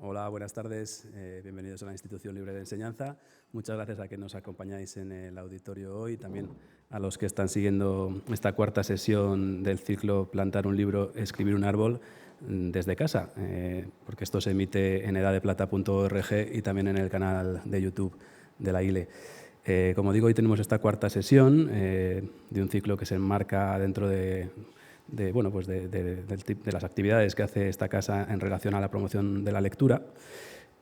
Hola, buenas tardes. Bienvenidos a la Institución Libre de Enseñanza. Muchas gracias a que nos acompañáis en el auditorio hoy, también a los que están siguiendo esta cuarta sesión del ciclo Plantar un libro, escribir un árbol desde casa, porque esto se emite en edaddeplata.org y también en el canal de YouTube de la ILE. Como digo, hoy tenemos esta cuarta sesión de un ciclo que se enmarca dentro de las actividades que hace esta casa en relación a la promoción de la lectura.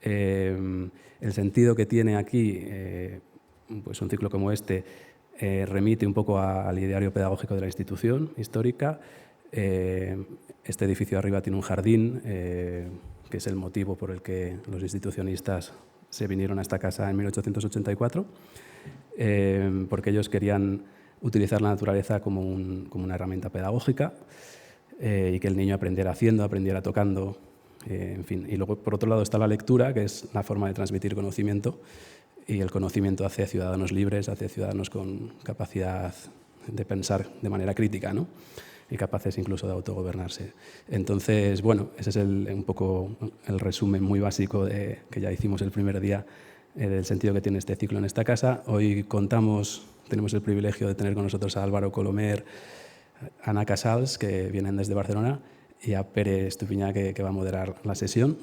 El sentido que tiene aquí pues un ciclo como este remite un poco al ideario pedagógico de la institución histórica. Este edificio arriba tiene un jardín, que es el motivo por el que los institucionistas se vinieron a esta casa en 1884, porque ellos querían utilizar la naturaleza como una herramienta pedagógica y que el niño aprendiera haciendo, aprendiera tocando, en fin. Y luego, por otro lado, está la lectura, que es la forma de transmitir conocimiento, y el conocimiento hace ciudadanos libres, hace ciudadanos con capacidad de pensar de manera crítica, ¿no? Y capaces incluso de autogobernarse. Entonces, bueno, ese es un poco el resumen muy básico que ya hicimos el primer día del sentido que tiene este ciclo en esta casa. Hoy tenemos el privilegio de tener con nosotros a Álvaro Colomer, a Ana Casals, que vienen desde Barcelona, y a Pere Estupiñá, que va a moderar la sesión.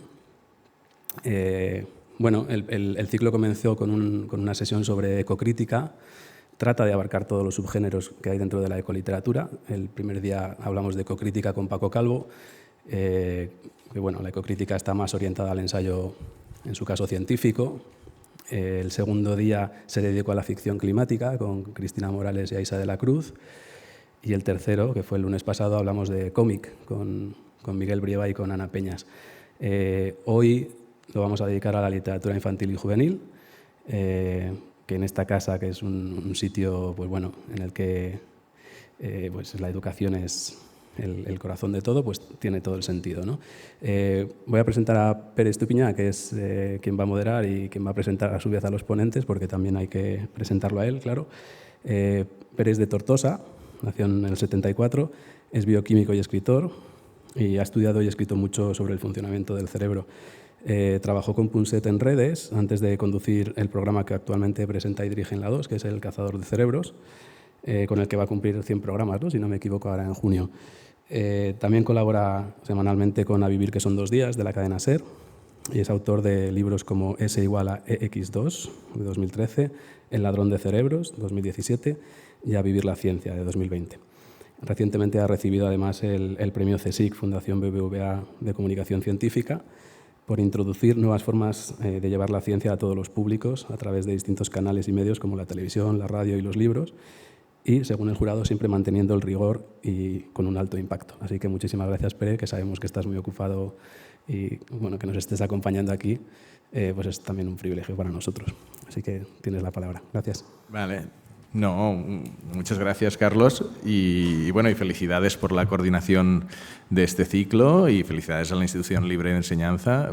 Bueno, el ciclo comenzó con una sesión sobre ecocrítica. Trata de abarcar todos los subgéneros que hay dentro de la ecoliteratura. El primer día hablamos de ecocrítica con Paco Calvo, que bueno, la ecocrítica está más orientada al ensayo, en su caso científico. El segundo día se dedicó a la ficción climática con Cristina Morales y Aisa de la Cruz. Y el tercero, que fue el lunes pasado, hablamos de cómic con Miguel Brieva y con Ana Peñas. Hoy lo vamos a dedicar a la literatura infantil y juvenil, que en esta casa, que es un sitio pues bueno, en el que pues la educación es el corazón de todo, pues tiene todo el sentido, ¿no? Voy a presentar a Pere Estupiñá, que es quien va a moderar y quien va a presentar a su vez a los ponentes, porque también hay que presentarlo a él, claro. Pere es de Tortosa, nació en el 74, es bioquímico y escritor, y ha estudiado y escrito mucho sobre el funcionamiento del cerebro. Trabajó con Punset en redes antes de conducir el programa que actualmente presenta y dirige en la 2, que es El Cazador de Cerebros, con el que va a cumplir 100 programas, ¿no? Si no me equivoco, ahora en junio. También colabora semanalmente con A Vivir, que son 2 días, de la cadena SER, y es autor de libros como S igual a EX2, de 2013, El ladrón de cerebros, 2017, y A Vivir la ciencia, de 2020. Recientemente ha recibido además el premio CSIC, Fundación BBVA de Comunicación Científica, por introducir nuevas formas de llevar la ciencia a todos los públicos a través de distintos canales y medios como la televisión, la radio y los libros, y, según el jurado, siempre manteniendo el rigor y con un alto impacto. Así que muchísimas gracias, Pere, que sabemos que estás muy ocupado y bueno, que nos estés acompañando aquí, pues es también un privilegio para nosotros. Así que tienes la palabra. Gracias. Vale. No, muchas gracias, Carlos, y bueno, y felicidades por la coordinación de este ciclo y felicidades a la Institución Libre de Enseñanza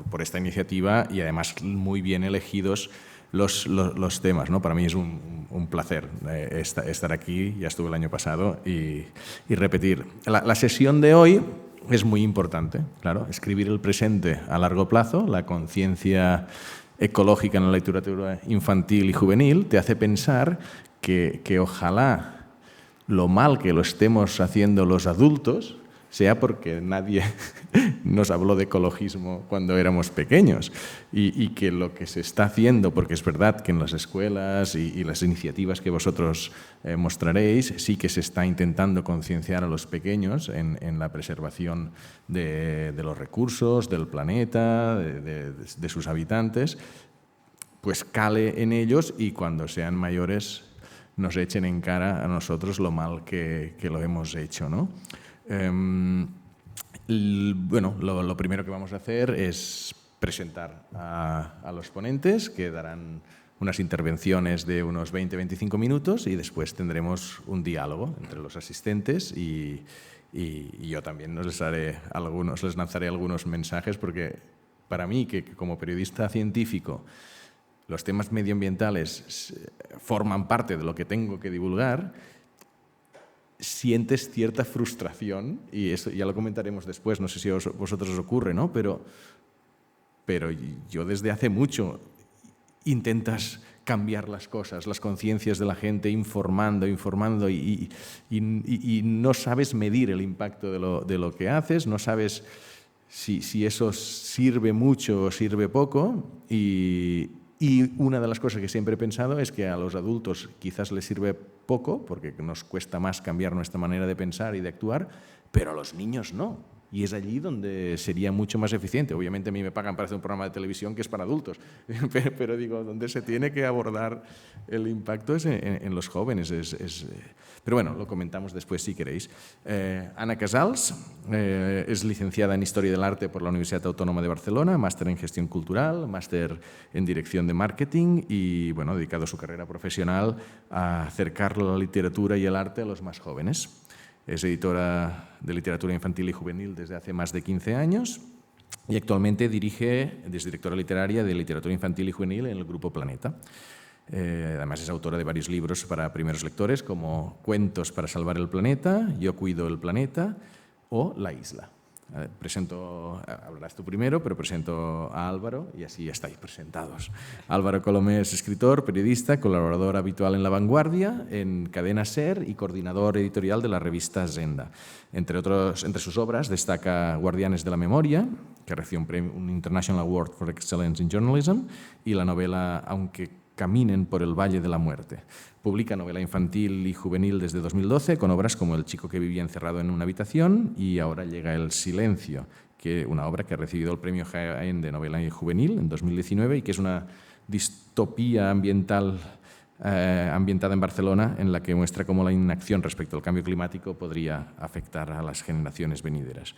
por esta iniciativa y además muy bien elegidos los temas, ¿no? Para mí es un placer estar aquí, ya estuve el año pasado, y repetir. La sesión de hoy es muy importante, claro, escribir el presente a largo plazo, la conciencia ecológica en la literatura infantil y juvenil, te hace pensar que ojalá lo mal que lo estemos haciendo los adultos sea porque nadie nos habló de ecologismo cuando éramos pequeños y que lo que se está haciendo, porque es verdad que en las escuelas y las iniciativas que vosotros mostraréis, sí que se está intentando concienciar a los pequeños en la preservación de los recursos, del planeta, de sus habitantes, pues cale en ellos y cuando sean mayores nos echen en cara a nosotros lo mal que lo hemos hecho, ¿no? Bueno, lo primero que vamos a hacer es presentar a los ponentes, que darán unas intervenciones de unos 20-25 minutos y después tendremos un diálogo entre los asistentes y yo también les lanzaré algunos mensajes, porque para mí, que como periodista científico los temas medioambientales forman parte de lo que tengo que divulgar, sientes cierta frustración, y eso ya lo comentaremos después, no sé si a vosotros os ocurre, ¿no? Pero pero yo desde hace mucho intentas cambiar las cosas, las conciencias de la gente, informando y no sabes medir el impacto de lo que haces, no sabes si eso sirve mucho o sirve poco y una de las cosas que siempre he pensado es que a los adultos quizás les sirve poco porque nos cuesta más cambiar nuestra manera de pensar y de actuar, pero a los niños no. Y es allí donde sería mucho más eficiente. Obviamente a mí me pagan para hacer un programa de televisión que es para adultos, pero digo, donde se tiene que abordar el impacto es en los jóvenes. Pero bueno, lo comentamos después si queréis. Ana Casals es licenciada en Historia del Arte por la Universidad Autónoma de Barcelona, máster en Gestión Cultural, máster en Dirección de Marketing y bueno, ha dedicado su carrera profesional a acercar la literatura y el arte a los más jóvenes. Es editora de literatura infantil y juvenil desde hace más de 15 años y actualmente es directora literaria de literatura infantil y juvenil en el Grupo Planeta. Además es autora de varios libros para primeros lectores como Cuentos para salvar el planeta, Yo cuido el planeta o La isla. Hablarás tú primero, pero presento a Álvaro y así estáis presentados. Álvaro Colomé es escritor, periodista, colaborador habitual en La Vanguardia, en Cadena SER y coordinador editorial de la revista Zenda. Entre sus obras destaca Guardianes de la Memoria, que recibió un International Award for Excellence in Journalism, y la novela Aunque caminen por el Valle de la Muerte. Publica novela infantil y juvenil desde 2012 con obras como El chico que vivía encerrado en una habitación y ahora llega El silencio, una obra que ha recibido el premio Jaén de novela juvenil en 2019 y que es una distopía ambiental ambientada en Barcelona en la que muestra cómo la inacción respecto al cambio climático podría afectar a las generaciones venideras.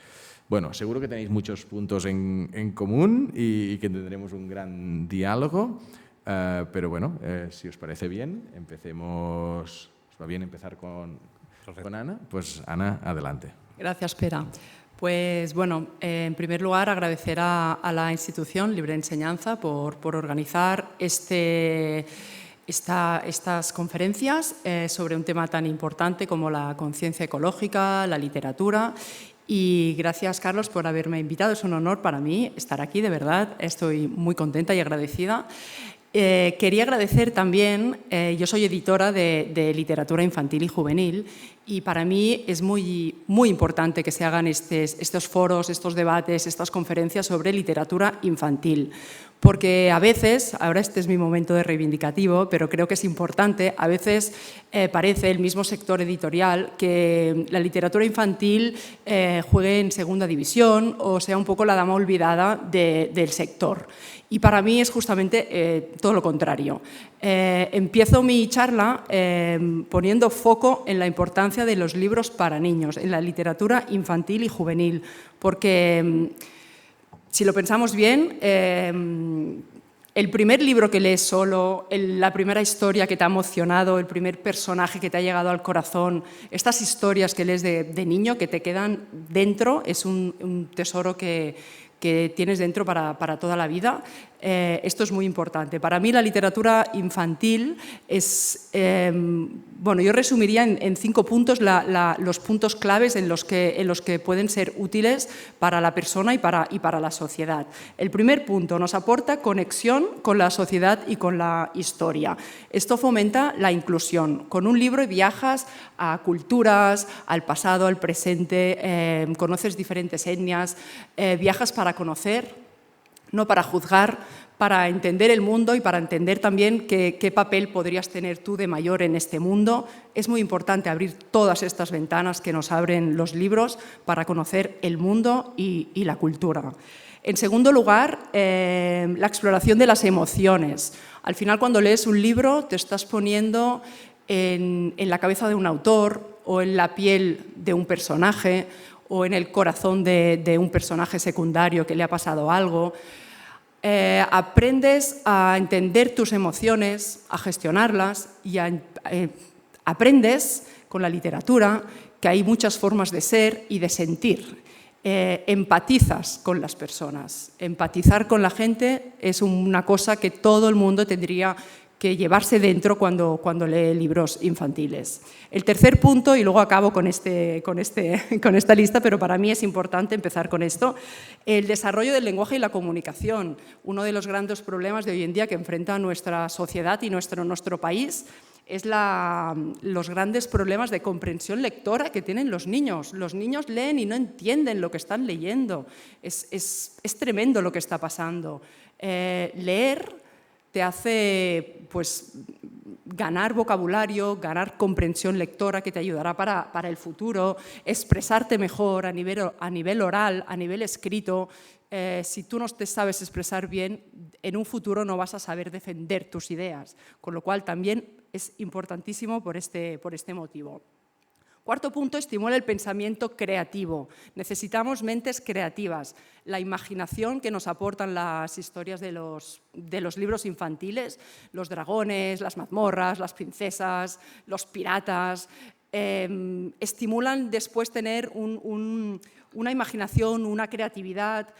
Bueno, seguro que tenéis muchos puntos en común y que tendremos un gran diálogo. Pero bueno, si os parece bien, empecemos. ¿Os va bien empezar con Ana? Pues Ana, adelante. Gracias, Pera. Pues bueno, en primer lugar agradecer a la institución Libre Enseñanza por organizar estas conferencias sobre un tema tan importante como la conciencia ecológica, la literatura. Y gracias, Carlos, por haberme invitado. Es un honor para mí estar aquí, de verdad. Estoy muy contenta y agradecida. Quería agradecer también, yo soy editora de literatura infantil y juvenil y para mí es muy importante que se hagan estos foros, estos debates, estas conferencias sobre literatura infantil. Porque a veces, ahora este es mi momento de reivindicativo, pero creo que es importante, a veces parece el mismo sector editorial que la literatura infantil juegue en segunda división o sea un poco la dama olvidada del sector. Y para mí es justamente todo lo contrario. Empiezo mi charla poniendo foco en la importancia de los libros para niños, en la literatura infantil y juvenil, porque si lo pensamos bien, el primer libro que lees solo, la primera historia que te ha emocionado, el primer personaje que te ha llegado al corazón, estas historias que lees de niño que te quedan dentro, es un tesoro que tienes dentro para toda la vida. Esto es muy importante. Para mí la literatura infantil es, bueno, yo resumiría en 5 puntos los puntos claves en los que pueden ser útiles para la persona y para la sociedad. El primer punto, nos aporta conexión con la sociedad y con la historia. Esto fomenta la inclusión. Con un libro viajas a culturas, al pasado, al presente, conoces diferentes etnias, viajas para conocer, no para juzgar, para entender el mundo y para entender también qué papel podrías tener tú de mayor en este mundo. Es muy importante abrir todas estas ventanas que nos abren los libros para conocer el mundo y la cultura. En segundo lugar, la exploración de las emociones. Al final, cuando lees un libro, te estás poniendo en la cabeza de un autor o en la piel de un personaje o en el corazón de un personaje secundario que le ha pasado algo. Aprendes a entender tus emociones, a gestionarlas y aprendes con la literatura que hay muchas formas de ser y de sentir. Empatizas con las personas. Empatizar con la gente es una cosa que todo el mundo tendría que llevarse dentro cuando lee libros infantiles. El tercer punto, y luego acabo con esta lista, pero para mí es importante empezar con esto, el desarrollo del lenguaje y la comunicación. Uno de los grandes problemas de hoy en día que enfrenta nuestra sociedad y nuestro país es los grandes problemas de comprensión lectora que tienen los niños. Los niños leen y no entienden lo que están leyendo. Es tremendo lo que está pasando. Leer te hace pues, ganar vocabulario, ganar comprensión lectora que te ayudará para el futuro, expresarte mejor a nivel oral, a nivel escrito. Si tú no te sabes expresar bien, en un futuro no vas a saber defender tus ideas, con lo cual también es importantísimo por este motivo. Cuarto punto, estimula el pensamiento creativo. Necesitamos mentes creativas. La imaginación que nos aportan las historias de los libros infantiles, los dragones, las mazmorras, las princesas, los piratas, estimulan después tener una imaginación, una creatividad,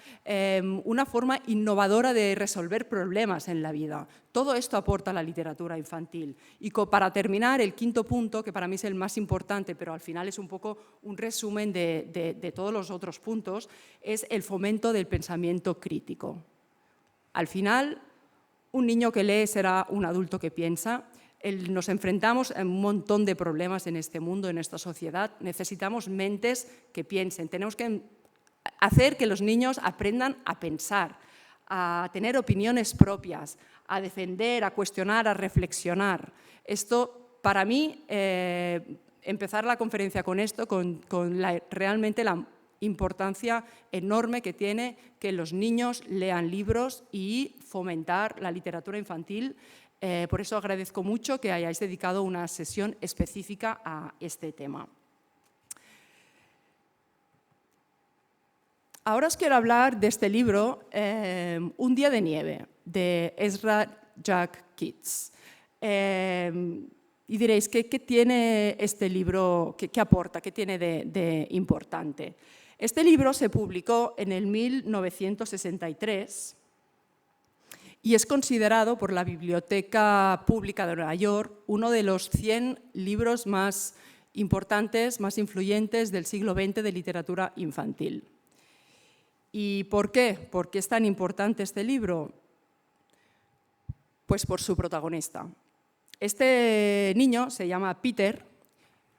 una forma innovadora de resolver problemas en la vida. Todo esto aporta la literatura infantil. Y para terminar, el quinto punto, que para mí es el más importante, pero al final es un poco un resumen de todos los otros puntos, es el fomento del pensamiento crítico. Al final, un niño que lee será un adulto que piensa. Nos enfrentamos a un montón de problemas en este mundo, en esta sociedad. Necesitamos mentes que piensen. Tenemos que hacer que los niños aprendan a pensar, a tener opiniones propias, a defender, a cuestionar, a reflexionar. Esto, para mí, empezar la conferencia con esto, con realmente la importancia enorme que tiene que los niños lean libros y fomentar la literatura infantil. Por eso agradezco mucho que hayáis dedicado una sesión específica a este tema. Ahora os quiero hablar de este libro, Un día de nieve, de Ezra Jack Keats. Y diréis, ¿qué tiene este libro, qué aporta, qué tiene de importante? Este libro se publicó en el 1963 y es considerado por la Biblioteca Pública de Nueva York uno de los 100 libros más importantes, más influyentes del siglo XX de literatura infantil. ¿Y por qué? ¿Por qué es tan importante este libro? Pues por su protagonista. Este niño se llama Peter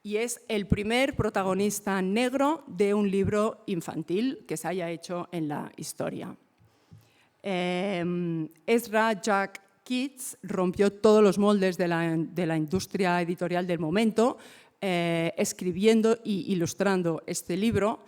y es el primer protagonista negro de un libro infantil que se haya hecho en la historia. Ezra Jack Keats rompió todos los moldes de la industria editorial del momento, escribiendo e ilustrando este libro,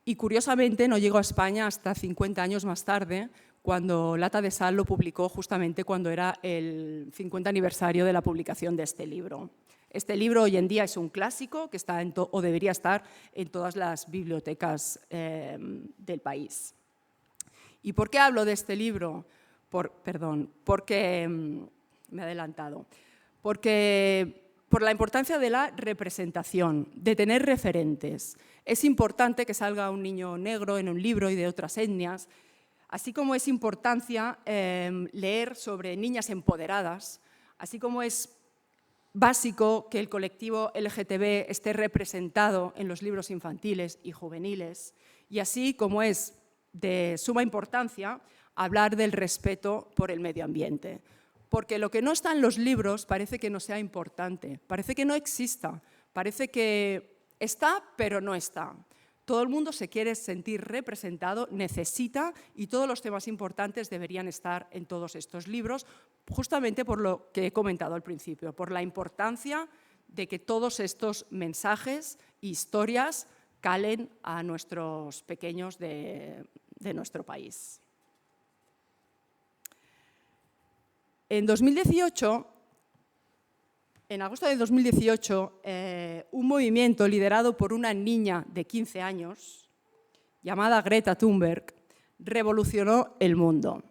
y curiosamente no llegó a España hasta 50 años más tarde, cuando Lata de Sal lo publicó justamente cuando era el 50 aniversario de la publicación de este libro. Este libro hoy en día es un clásico que está o debería estar en todas las bibliotecas del país. ¿Y por qué hablo de este libro? Porque me he adelantado. Porque por la importancia de la representación, de tener referentes. Es importante que salga un niño negro en un libro y de otras etnias, así como es importancia leer sobre niñas empoderadas, así como es básico que el colectivo LGTB esté representado en los libros infantiles y juveniles, y así como es de suma importancia hablar del respeto por el medio ambiente. Porque lo que no está en los libros parece que no sea importante, parece que no exista, parece que está, pero no está. Todo el mundo se quiere sentir representado, necesita, y todos los temas importantes deberían estar en todos estos libros, justamente por lo que he comentado al principio, por la importancia de que todos estos mensajes e historias calen a nuestros pequeños de nuestro país. En agosto de 2018, un movimiento liderado por una niña de 15 años, llamada Greta Thunberg, revolucionó el mundo.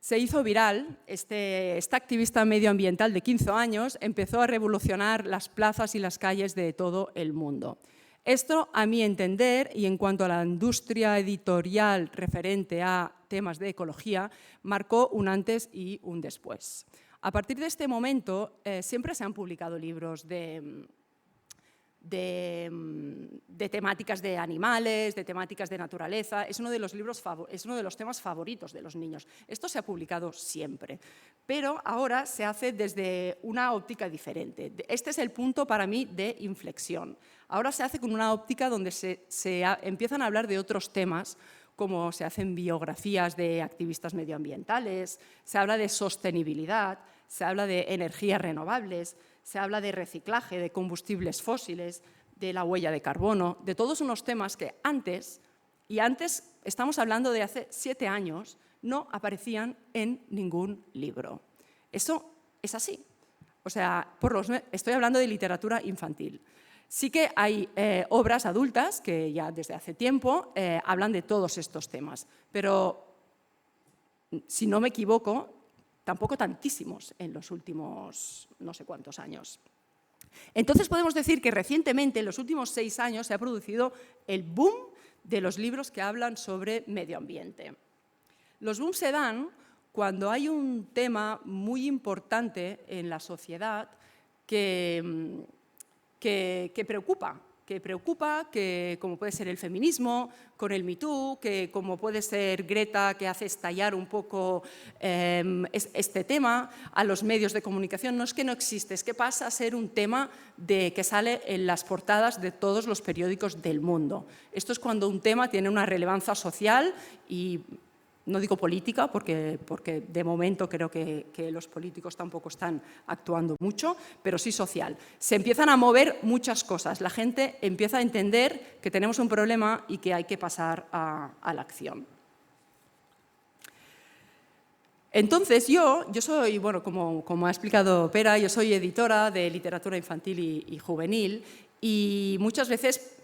Se hizo viral, esta activista medioambiental de 15 años empezó a revolucionar las plazas y las calles de todo el mundo. Esto, a mi entender, y en cuanto a la industria editorial referente a temas de ecología, marcó un antes y un después. A partir de este momento siempre se han publicado libros de temáticas de animales, de temáticas de naturaleza. Es uno de los temas favoritos de los niños. Esto se ha publicado siempre, pero ahora se hace desde una óptica diferente. Este es el punto para mí de inflexión. Ahora se hace con una óptica donde se empiezan a hablar de otros temas, como se hacen biografías de activistas medioambientales, se habla de sostenibilidad, se habla de energías renovables, se habla de reciclaje, de combustibles fósiles, de la huella de carbono, de todos unos temas que antes estamos hablando de hace 7 años, no aparecían en ningún libro. Eso es así. O sea, estoy hablando de literatura infantil. Sí que hay obras adultas que ya desde hace tiempo hablan de todos estos temas, pero si no me equivoco, tampoco tantísimos en los últimos no sé cuántos años. Entonces podemos decir que recientemente, en los últimos 6 años, se ha producido el boom de los libros que hablan sobre medio ambiente. Los booms se dan cuando hay un tema muy importante en la sociedad que preocupa, que como puede ser el feminismo, con el Me Too, que como puede ser Greta, que hace estallar un poco este tema a los medios de comunicación. No es que no existe, es que pasa a ser un tema que sale en las portadas de todos los periódicos del mundo. Esto es cuando un tema tiene una relevancia social y no digo política, porque de momento creo que los políticos tampoco están actuando mucho, pero sí social. Se empiezan a mover muchas cosas. La gente empieza a entender que tenemos un problema y que hay que pasar a la acción. Entonces, yo soy, bueno, como ha explicado Pera, yo soy editora de literatura infantil y juvenil y muchas veces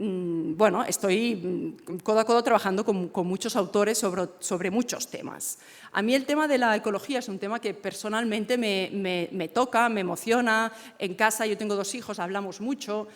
bueno, estoy codo a codo trabajando con muchos autores sobre muchos temas. A mí el tema de la ecología es un tema que personalmente me toca, me emociona. En casa yo tengo 2 hijos, hablamos mucho.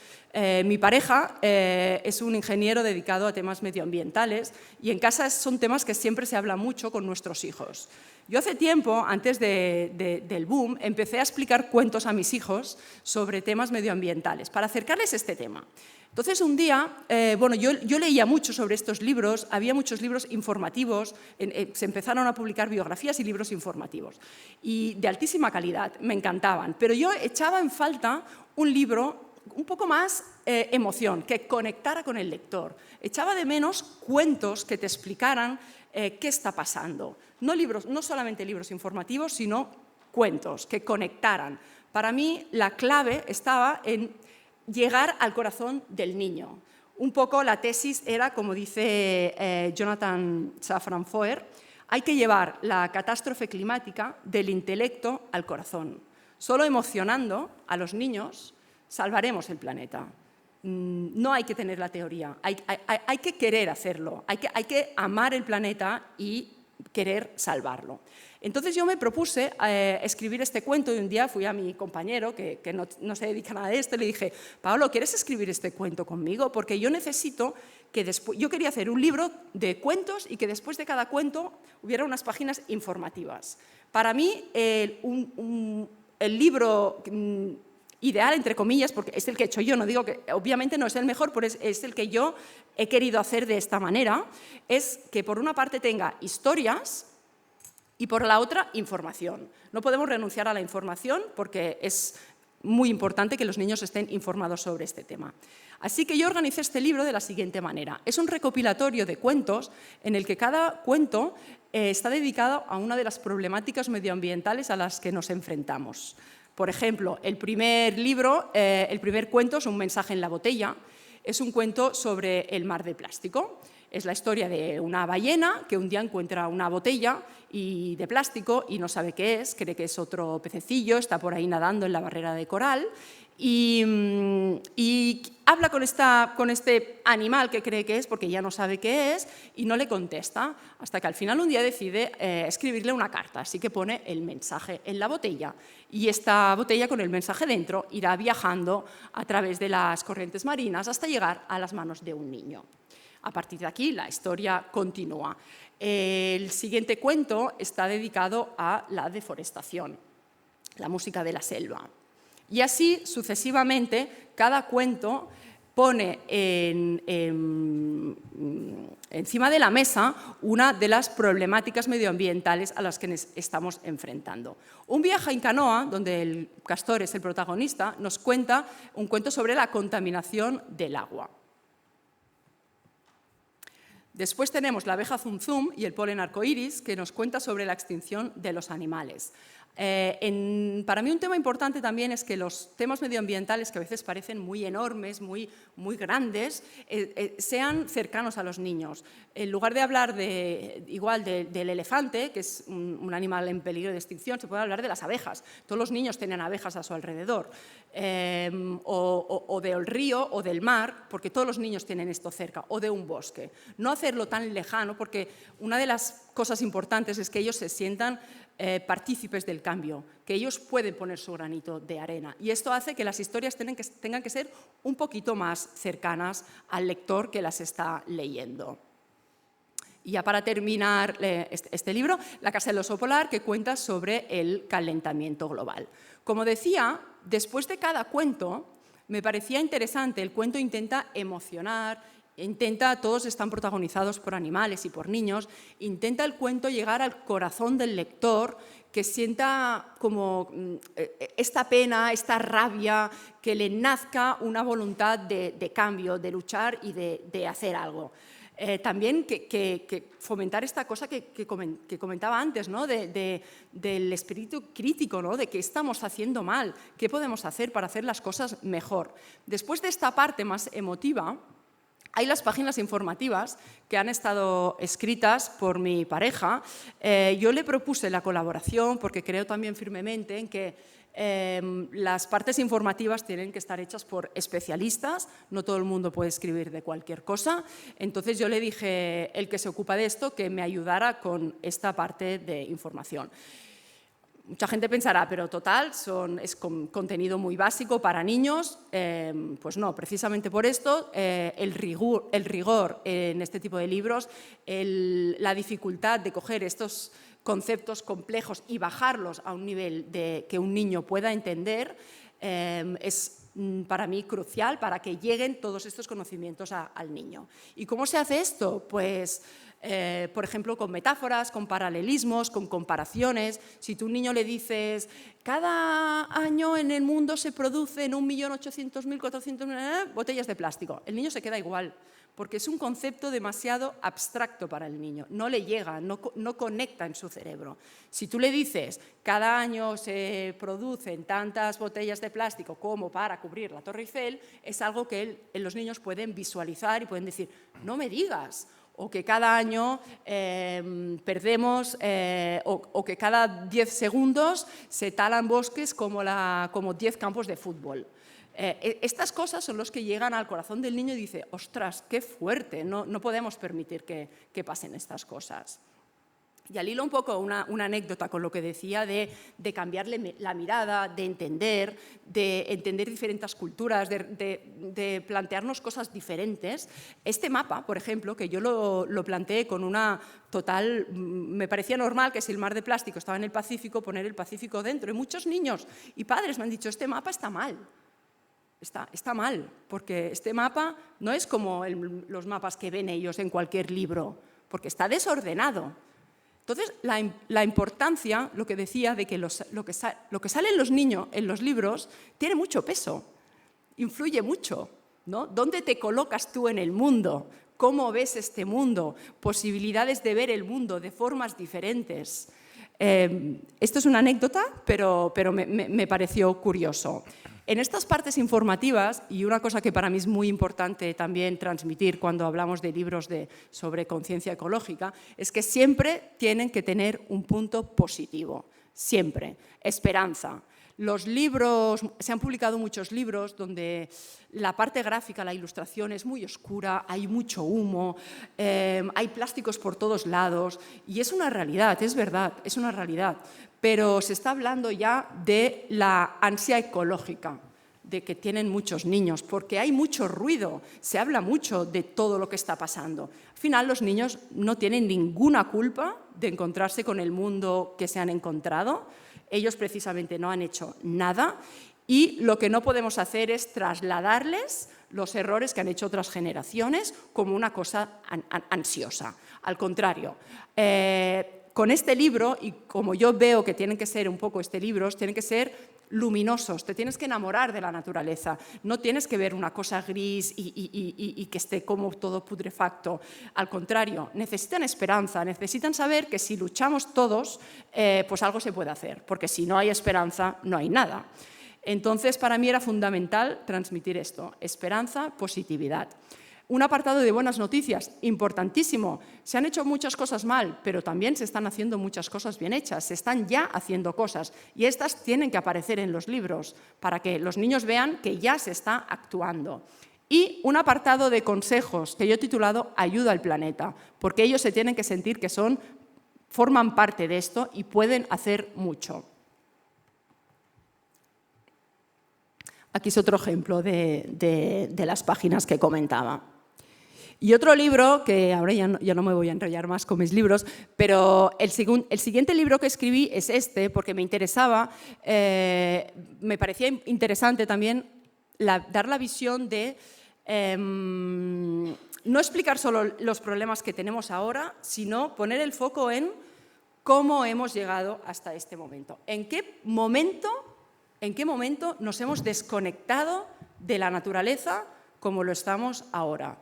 Mi pareja es un ingeniero dedicado a temas medioambientales y en casa son temas que siempre se habla mucho con nuestros hijos. Yo hace tiempo, antes del boom, empecé a explicar cuentos a mis hijos sobre temas medioambientales para acercarles a este tema. Entonces, un día, bueno, yo leía mucho sobre estos libros, había muchos libros informativos, se empezaron a publicar biografías y libros informativos, y de altísima calidad, me encantaban, pero yo echaba en falta un libro un poco más emoción, que conectara con el lector. Echaba de menos cuentos que te explicaran qué está pasando. No solamente libros informativos, sino cuentos que conectaran. Para mí, la clave estaba en llegar al corazón del niño. Un poco la tesis era, como dice Jonathan Safran Foer, hay que llevar la catástrofe climática del intelecto al corazón. Solo emocionando a los niños salvaremos el planeta. No hay que tener la teoría, hay que querer hacerlo, hay que amar el planeta y querer salvarlo. Entonces yo me propuse escribir este cuento y un día fui a mi compañero, que no se dedica a nada de esto, y le dije, Paolo, ¿quieres escribir este cuento conmigo? Porque yo necesito que yo quería hacer un libro de cuentos y que después de cada cuento hubiera unas páginas informativas. Para mí el libro ideal, entre comillas, porque es el que he hecho yo, no digo que obviamente no es el mejor, pero es el que yo he querido hacer de esta manera, es que por una parte tenga historias y por la otra información. No podemos renunciar a la información porque es muy importante que los niños estén informados sobre este tema. Así que yo organicé este libro de la siguiente manera. Es un recopilatorio de cuentos en el que cada cuento está dedicado a una de las problemáticas medioambientales a las que nos enfrentamos. Por ejemplo, el primer cuento es Un mensaje en la botella. Es un cuento sobre el mar de plástico. Es la historia de una ballena que un día encuentra una botella de plástico y no sabe qué es, cree que es otro pececillo, está por ahí nadando en la barrera de coral y habla con este animal que cree que es, porque ya no sabe qué es, y no le contesta, hasta que al final un día decide escribirle una carta, así que pone el mensaje en la botella. Y esta botella con el mensaje dentro irá viajando a través de las corrientes marinas hasta llegar a las manos de un niño. A partir de aquí, la historia continúa. El siguiente cuento está dedicado a la deforestación, la música de la selva. Y así, sucesivamente, cada cuento pone encima de la mesa una de las problemáticas medioambientales a las que nos estamos enfrentando. Un viaje en canoa, donde el castor es el protagonista, nos cuenta un cuento sobre la contaminación del agua. Después tenemos la abeja zum zum y el polen arcoíris, que nos cuenta sobre la extinción de los animales. Para mí un tema importante también es que los temas medioambientales, que a veces parecen muy enormes, muy grandes, sean cercanos a los niños. En lugar de hablar del elefante, que es un animal en peligro de extinción, se puede hablar de las abejas. Todos los niños tienen abejas a su alrededor. O del río o del mar, porque todos los niños tienen esto cerca, o de un bosque. No hacerlo tan lejano, porque una de las cosas importantes es que ellos se sientan partícipes del cambio, que ellos pueden poner su granito de arena. Y esto hace que las historias tengan que ser un poquito más cercanas al lector que las está leyendo. Y ya para terminar este libro, La casa del oso polar, que cuenta sobre el calentamiento global. Como decía, después de cada cuento, me parecía interesante, el cuento intenta emocionar, todos están protagonizados por animales y por niños, intenta el cuento llegar al corazón del lector, que sienta como esta pena, esta rabia, que le nazca una voluntad de cambio, de luchar y de hacer algo. También que fomentar esta cosa que comentaba antes, ¿no? del espíritu crítico, ¿no? De qué estamos haciendo mal, qué podemos hacer para hacer las cosas mejor. Después de esta parte más emotiva, hay las páginas informativas que han estado escritas por mi pareja. Yo le propuse la colaboración porque creo también firmemente en que las partes informativas tienen que estar hechas por especialistas, no todo el mundo puede escribir de cualquier cosa. Entonces yo le dije, el que se ocupa de esto, que me ayudara con esta parte de información. Mucha gente pensará, pero total, es contenido muy básico para niños. Pues no, precisamente por esto, el rigor en este tipo de libros, la dificultad de coger estos conceptos complejos y bajarlos a un nivel que un niño pueda entender, es para mí crucial para que lleguen todos estos conocimientos al niño. ¿Y cómo se hace esto? Pues por ejemplo, con metáforas, con paralelismos, con comparaciones. Si tú a un niño le dices, cada año en el mundo se producen 1.800.400.000 botellas de plástico, el niño se queda igual, porque es un concepto demasiado abstracto para el niño, no le llega, no conecta en su cerebro. Si tú le dices, cada año se producen tantas botellas de plástico como para cubrir la Torre Eiffel, es algo que los niños pueden visualizar y pueden decir, no me digas, o que cada año perdemos, o que cada 10 segundos se talan bosques como 10 campos de fútbol. Estas cosas son los que llegan al corazón del niño y dice, ostras, qué fuerte, no podemos permitir que pasen estas cosas. Y al hilo un poco una anécdota con lo que decía de cambiarle la mirada, de entender diferentes culturas, de plantearnos cosas diferentes. Este mapa, por ejemplo, que yo lo planteé con una total... Me parecía normal que si el mar de plástico estaba en el Pacífico, poner el Pacífico dentro. Y muchos niños y padres me han dicho, este mapa está mal. Está mal, porque este mapa no es como los mapas que ven ellos en cualquier libro, porque está desordenado. Entonces, la importancia, lo que decía, de que lo que sale en los niños, en los libros, tiene mucho peso, influye mucho, ¿no? ¿Dónde te colocas tú en el mundo? ¿Cómo ves este mundo? Posibilidades de ver el mundo de formas diferentes. Esto es una anécdota, pero me pareció curioso. En estas partes informativas, y una cosa que para mí es muy importante también transmitir cuando hablamos de libros sobre conciencia ecológica, es que siempre tienen que tener un punto positivo, siempre, esperanza. Los libros, se han publicado muchos libros donde la parte gráfica, la ilustración es muy oscura, hay mucho humo, hay plásticos por todos lados y es una realidad, es verdad, es una realidad, pero se está hablando ya de la ansia ecológica. de que tienen muchos niños, porque hay mucho ruido, se habla mucho de todo lo que está pasando. Al final, los niños no tienen ninguna culpa de encontrarse con el mundo que se han encontrado. Ellos precisamente no han hecho nada y lo que no podemos hacer es trasladarles los errores que han hecho otras generaciones como una cosa ansiosa. Al contrario, con este libro, y como yo veo que tienen que ser un poco libros, tienen que ser luminosos, te tienes que enamorar de la naturaleza, no tienes que ver una cosa gris y que esté como todo putrefacto. Al contrario, necesitan esperanza, necesitan saber que si luchamos todos, pues algo se puede hacer, porque si no hay esperanza, no hay nada. Entonces, para mí era fundamental transmitir esto, esperanza, positividad. Un apartado de buenas noticias, importantísimo. Se han hecho muchas cosas mal, pero también se están haciendo muchas cosas bien hechas. Se están ya haciendo cosas y estas tienen que aparecer en los libros para que los niños vean que ya se está actuando. Y un apartado de consejos que yo he titulado Ayuda al planeta, porque ellos se tienen que sentir que forman parte de esto y pueden hacer mucho. Aquí es otro ejemplo de las páginas que comentaba. Y otro libro, que ahora ya no me voy a enrollar más con mis libros, pero el siguiente libro que escribí es este, porque me interesaba, me parecía interesante también dar la visión de no explicar solo los problemas que tenemos ahora, sino poner el foco en cómo hemos llegado hasta este momento. ¿En qué momento nos hemos desconectado de la naturaleza como lo estamos ahora?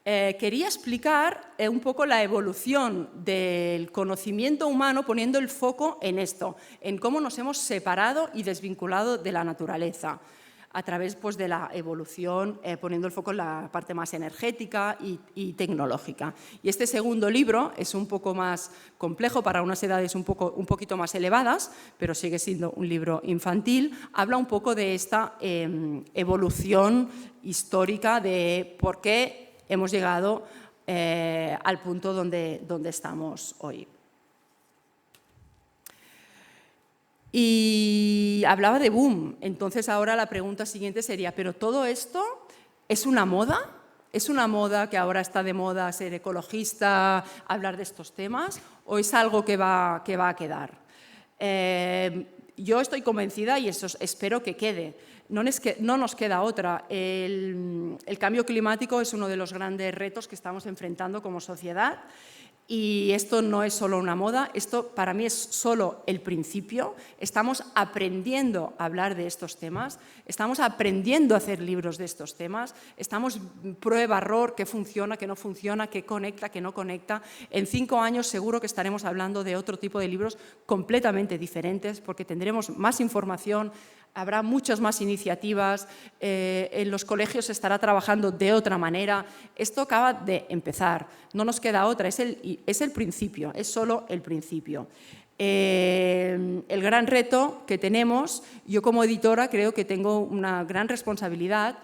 Quería explicar un poco la evolución del conocimiento humano poniendo el foco en esto, en cómo nos hemos separado y desvinculado de la naturaleza a través pues, de la evolución, poniendo el foco en la parte más energética y tecnológica. Y este segundo libro es un poco más complejo, para unas edades un poquito más elevadas, pero sigue siendo un libro infantil. Habla un poco de esta evolución histórica de por qué hemos llegado al punto donde estamos hoy. Y hablaba de boom, entonces ahora la pregunta siguiente sería, ¿pero todo esto es una moda? ¿Es una moda que ahora está de moda ser ecologista, hablar de estos temas? ¿O es algo que va a quedar? Yo estoy convencida y eso espero que quede. No nos queda otra. El cambio climático es uno de los grandes retos que estamos enfrentando como sociedad. Y esto no es solo una moda, esto para mí es solo el principio. Estamos aprendiendo a hablar de estos temas, estamos aprendiendo a hacer libros de estos temas, estamos prueba, error, qué funciona, qué no funciona, qué conecta, qué no conecta. En 5 años seguro que estaremos hablando de otro tipo de libros completamente diferentes porque tendremos más información, habrá muchas más iniciativas, en los colegios se estará trabajando de otra manera. Esto acaba de empezar, no nos queda otra, es el principio, es solo el principio. El gran reto que tenemos, yo como editora creo que tengo una gran responsabilidad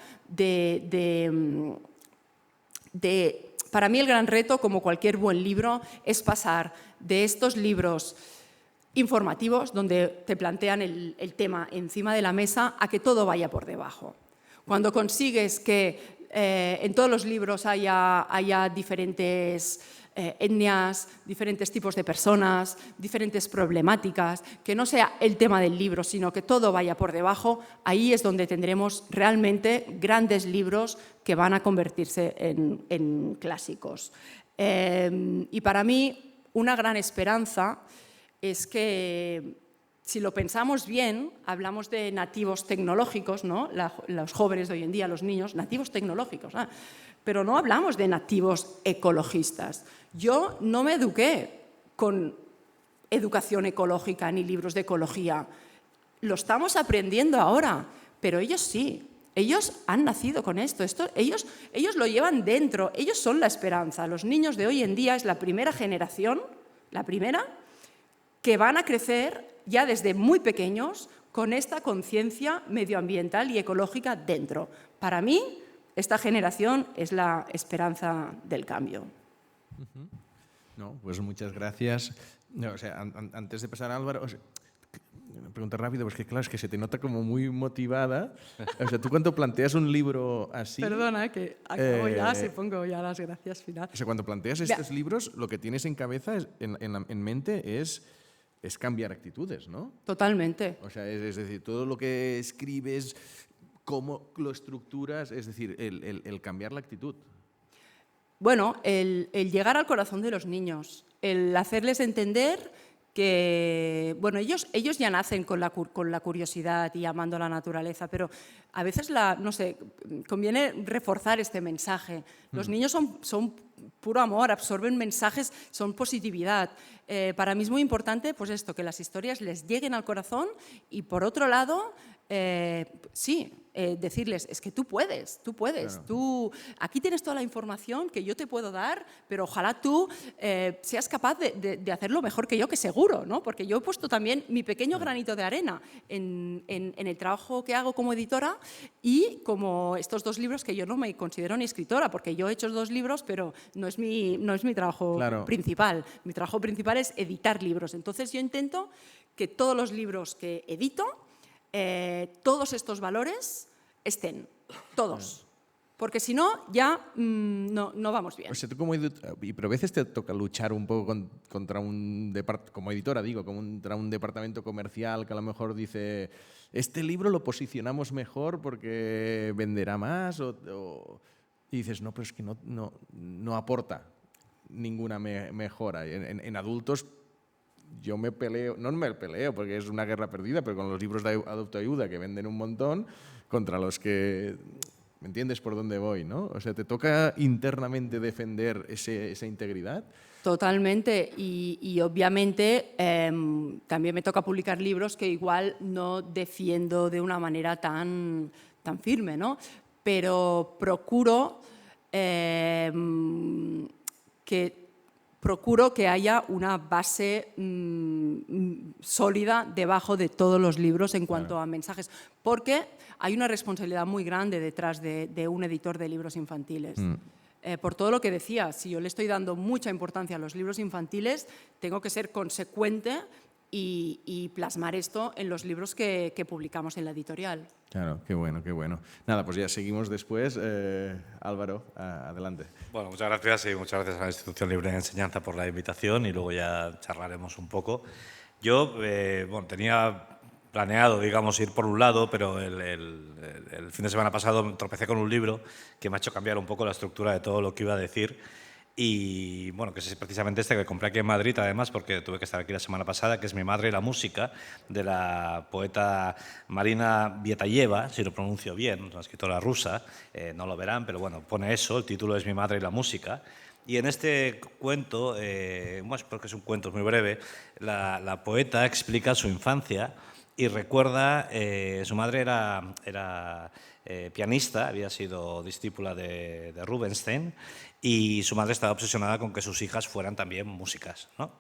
para mí el gran reto, como cualquier buen libro, es pasar de estos libros informativos, donde te plantean el tema encima de la mesa, a que todo vaya por debajo. Cuando consigues que en todos los libros haya diferentes etnias, diferentes tipos de personas, diferentes problemáticas, que no sea el tema del libro, sino que todo vaya por debajo, ahí es donde tendremos realmente grandes libros que van a convertirse en clásicos. Y para mí, una gran esperanza es que, si lo pensamos bien, hablamos de nativos tecnológicos, ¿no? Los jóvenes de hoy en día, los niños, nativos tecnológicos, pero no hablamos de nativos ecologistas. Yo no me eduqué con educación ecológica ni libros de ecología. Lo estamos aprendiendo ahora, pero ellos sí. Ellos han nacido con esto. Ellos lo llevan dentro. Ellos son la esperanza. Los niños de hoy en día es la primera generación, que van a crecer ya desde muy pequeños con esta conciencia medioambiental y ecológica dentro. Para mí, esta generación es la esperanza del cambio. No, pues muchas gracias. No, o sea, antes de pasar a Álvaro, una pregunta rápida, porque claro, es que se te nota como muy motivada. O sea, tú cuando planteas un libro así... Perdona, que acabo ya, se pongo ya las gracias final. O sea, cuando planteas estos libros, lo que tienes en cabeza, en mente, es cambiar actitudes, ¿no? Totalmente. O sea, es decir, todo lo que escribes, cómo lo estructuras, es decir, el cambiar la actitud. Bueno, el llegar al corazón de los niños, el hacerles entender que, bueno, ellos ya nacen con la curiosidad y amando la naturaleza, pero a veces, no sé, conviene reforzar este mensaje. Los niños son puro amor, absorben mensajes, son positividad. Para mí es muy importante, pues esto, que las historias les lleguen al corazón y, por otro lado, decirles, es que tú puedes, claro. Aquí tienes toda la información que yo te puedo dar, pero ojalá tú seas capaz de hacerlo mejor que yo, que seguro, ¿no? Porque yo he puesto también mi pequeño granito de arena en el trabajo que hago como editora y como estos 2 libros que yo no me considero ni escritora, porque yo he hecho 2 libros, pero no es mi trabajo claro. principal. Mi trabajo principal es editar libros. Entonces yo intento que todos los libros que edito, todos estos valores estén, todos. Porque si no, ya no vamos bien. O sea, tú pero a veces te toca luchar un poco contra como editora, digo, contra un departamento comercial que a lo mejor dice, este libro lo posicionamos mejor porque venderá más, y dices, no, pero es que no aporta ninguna mejora. En adultos yo no me peleo porque es una guerra perdida, pero con los libros de autoayuda que venden un montón, contra los que... ¿Me entiendes por dónde voy, no? O sea, ¿te toca internamente defender esa integridad? Totalmente. Y obviamente también me toca publicar libros que igual no defiendo de una manera tan firme, ¿no? Pero procuro que haya una base sólida debajo de todos los libros en cuanto a mensajes, porque hay una responsabilidad muy grande detrás de un editor de libros infantiles. Por todo lo que decía, si yo le estoy dando mucha importancia a los libros infantiles, tengo que ser consecuente y plasmar esto en los libros que publicamos en la editorial. Claro, qué bueno, qué bueno. Nada, pues ya seguimos después. Álvaro, adelante. Bueno, muchas gracias y muchas gracias a la Institución Libre de Enseñanza por la invitación y luego ya charlaremos un poco. Yo tenía planeado, digamos, ir por un lado, pero el fin de semana pasado me tropecé con un libro que me ha hecho cambiar un poco la estructura de todo lo que iba a decir. Y bueno, que es precisamente este que compré aquí en Madrid, además, porque tuve que estar aquí la semana pasada, que es Mi madre y la música, de la poeta Marina Vietayeva, si lo pronuncio bien, una escritora rusa, no lo verán, pero bueno, pone eso, el título es Mi madre y la música. Y en este cuento, porque es un cuento muy breve, la poeta explica su infancia y recuerda, su madre era pianista, había sido discípula de Rubinstein, y su madre estaba obsesionada con que sus hijas fueran también músicas, ¿no?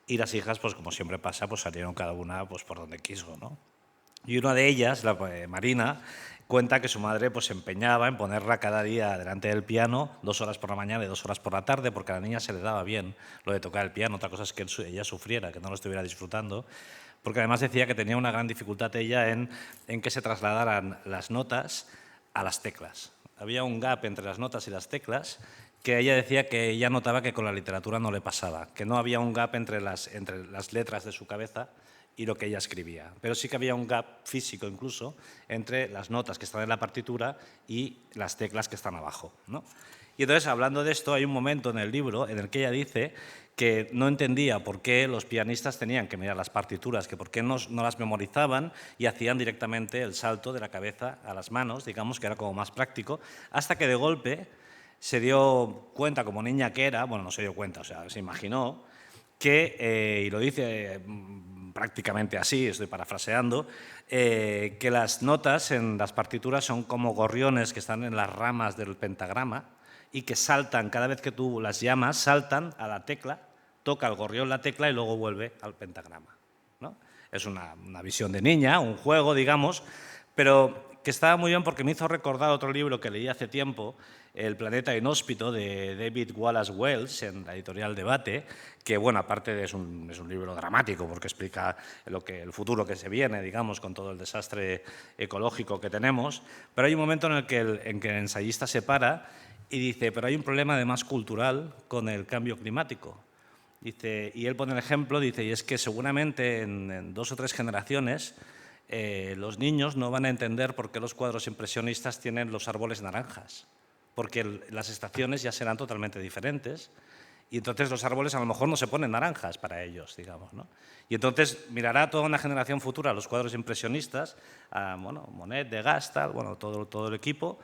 Y las hijas, pues como siempre pasa, pues salieron cada una pues, por donde quiso, ¿no? Y una de ellas, Marina, cuenta que su madre pues, se empeñaba en ponerla cada día delante del piano 2 horas por la mañana y 2 horas por la tarde, porque a la niña se le daba bien lo de tocar el piano. Otra cosa es que ella sufriera, que no lo estuviera disfrutando, porque además decía que tenía una gran dificultad ella en que se trasladaran las notas a las teclas. Había un gap entre las notas y las teclas que ella decía que ella notaba que con la literatura no le pasaba, que no había un gap entre las letras de su cabeza y lo que ella escribía. Pero sí que había un gap físico incluso entre las notas que están en la partitura y las teclas que están abajo, ¿no? Y entonces, hablando de esto, hay un momento en el libro en el que ella dice que no entendía por qué los pianistas tenían que mirar las partituras, que por qué no las memorizaban y hacían directamente el salto de la cabeza a las manos, digamos que era como más práctico, hasta que de golpe se dio cuenta, como niña que era, bueno, no se dio cuenta, o sea, se imaginó que, y lo dice prácticamente así, estoy parafraseando, que las notas en las partituras son como gorriones que están en las ramas del pentagrama y que saltan, cada vez que tú las llamas, saltan a la tecla, toca el gorrión la tecla y luego vuelve al pentagrama, ¿no? Es una visión de niña, un juego, digamos, pero que estaba muy bien porque me hizo recordar otro libro que leí hace tiempo, El planeta inhóspito, de David Wallace Wells, en la editorial Debate, que, bueno, aparte es un libro dramático porque explica el futuro que se viene, digamos, con todo el desastre ecológico que tenemos, pero hay un momento en que el ensayista se para y dice, pero hay un problema además cultural con el cambio climático. Dice, y él pone el ejemplo, dice, y es que seguramente en 2 o 3 generaciones los niños no van a entender por qué los cuadros impresionistas tienen los árboles naranjas, porque las estaciones ya serán totalmente diferentes y entonces los árboles a lo mejor no se ponen naranjas para ellos, digamos, ¿no? Y entonces mirará toda una generación futura los cuadros impresionistas, bueno, Monet, Degas, tal, bueno, todo el equipo,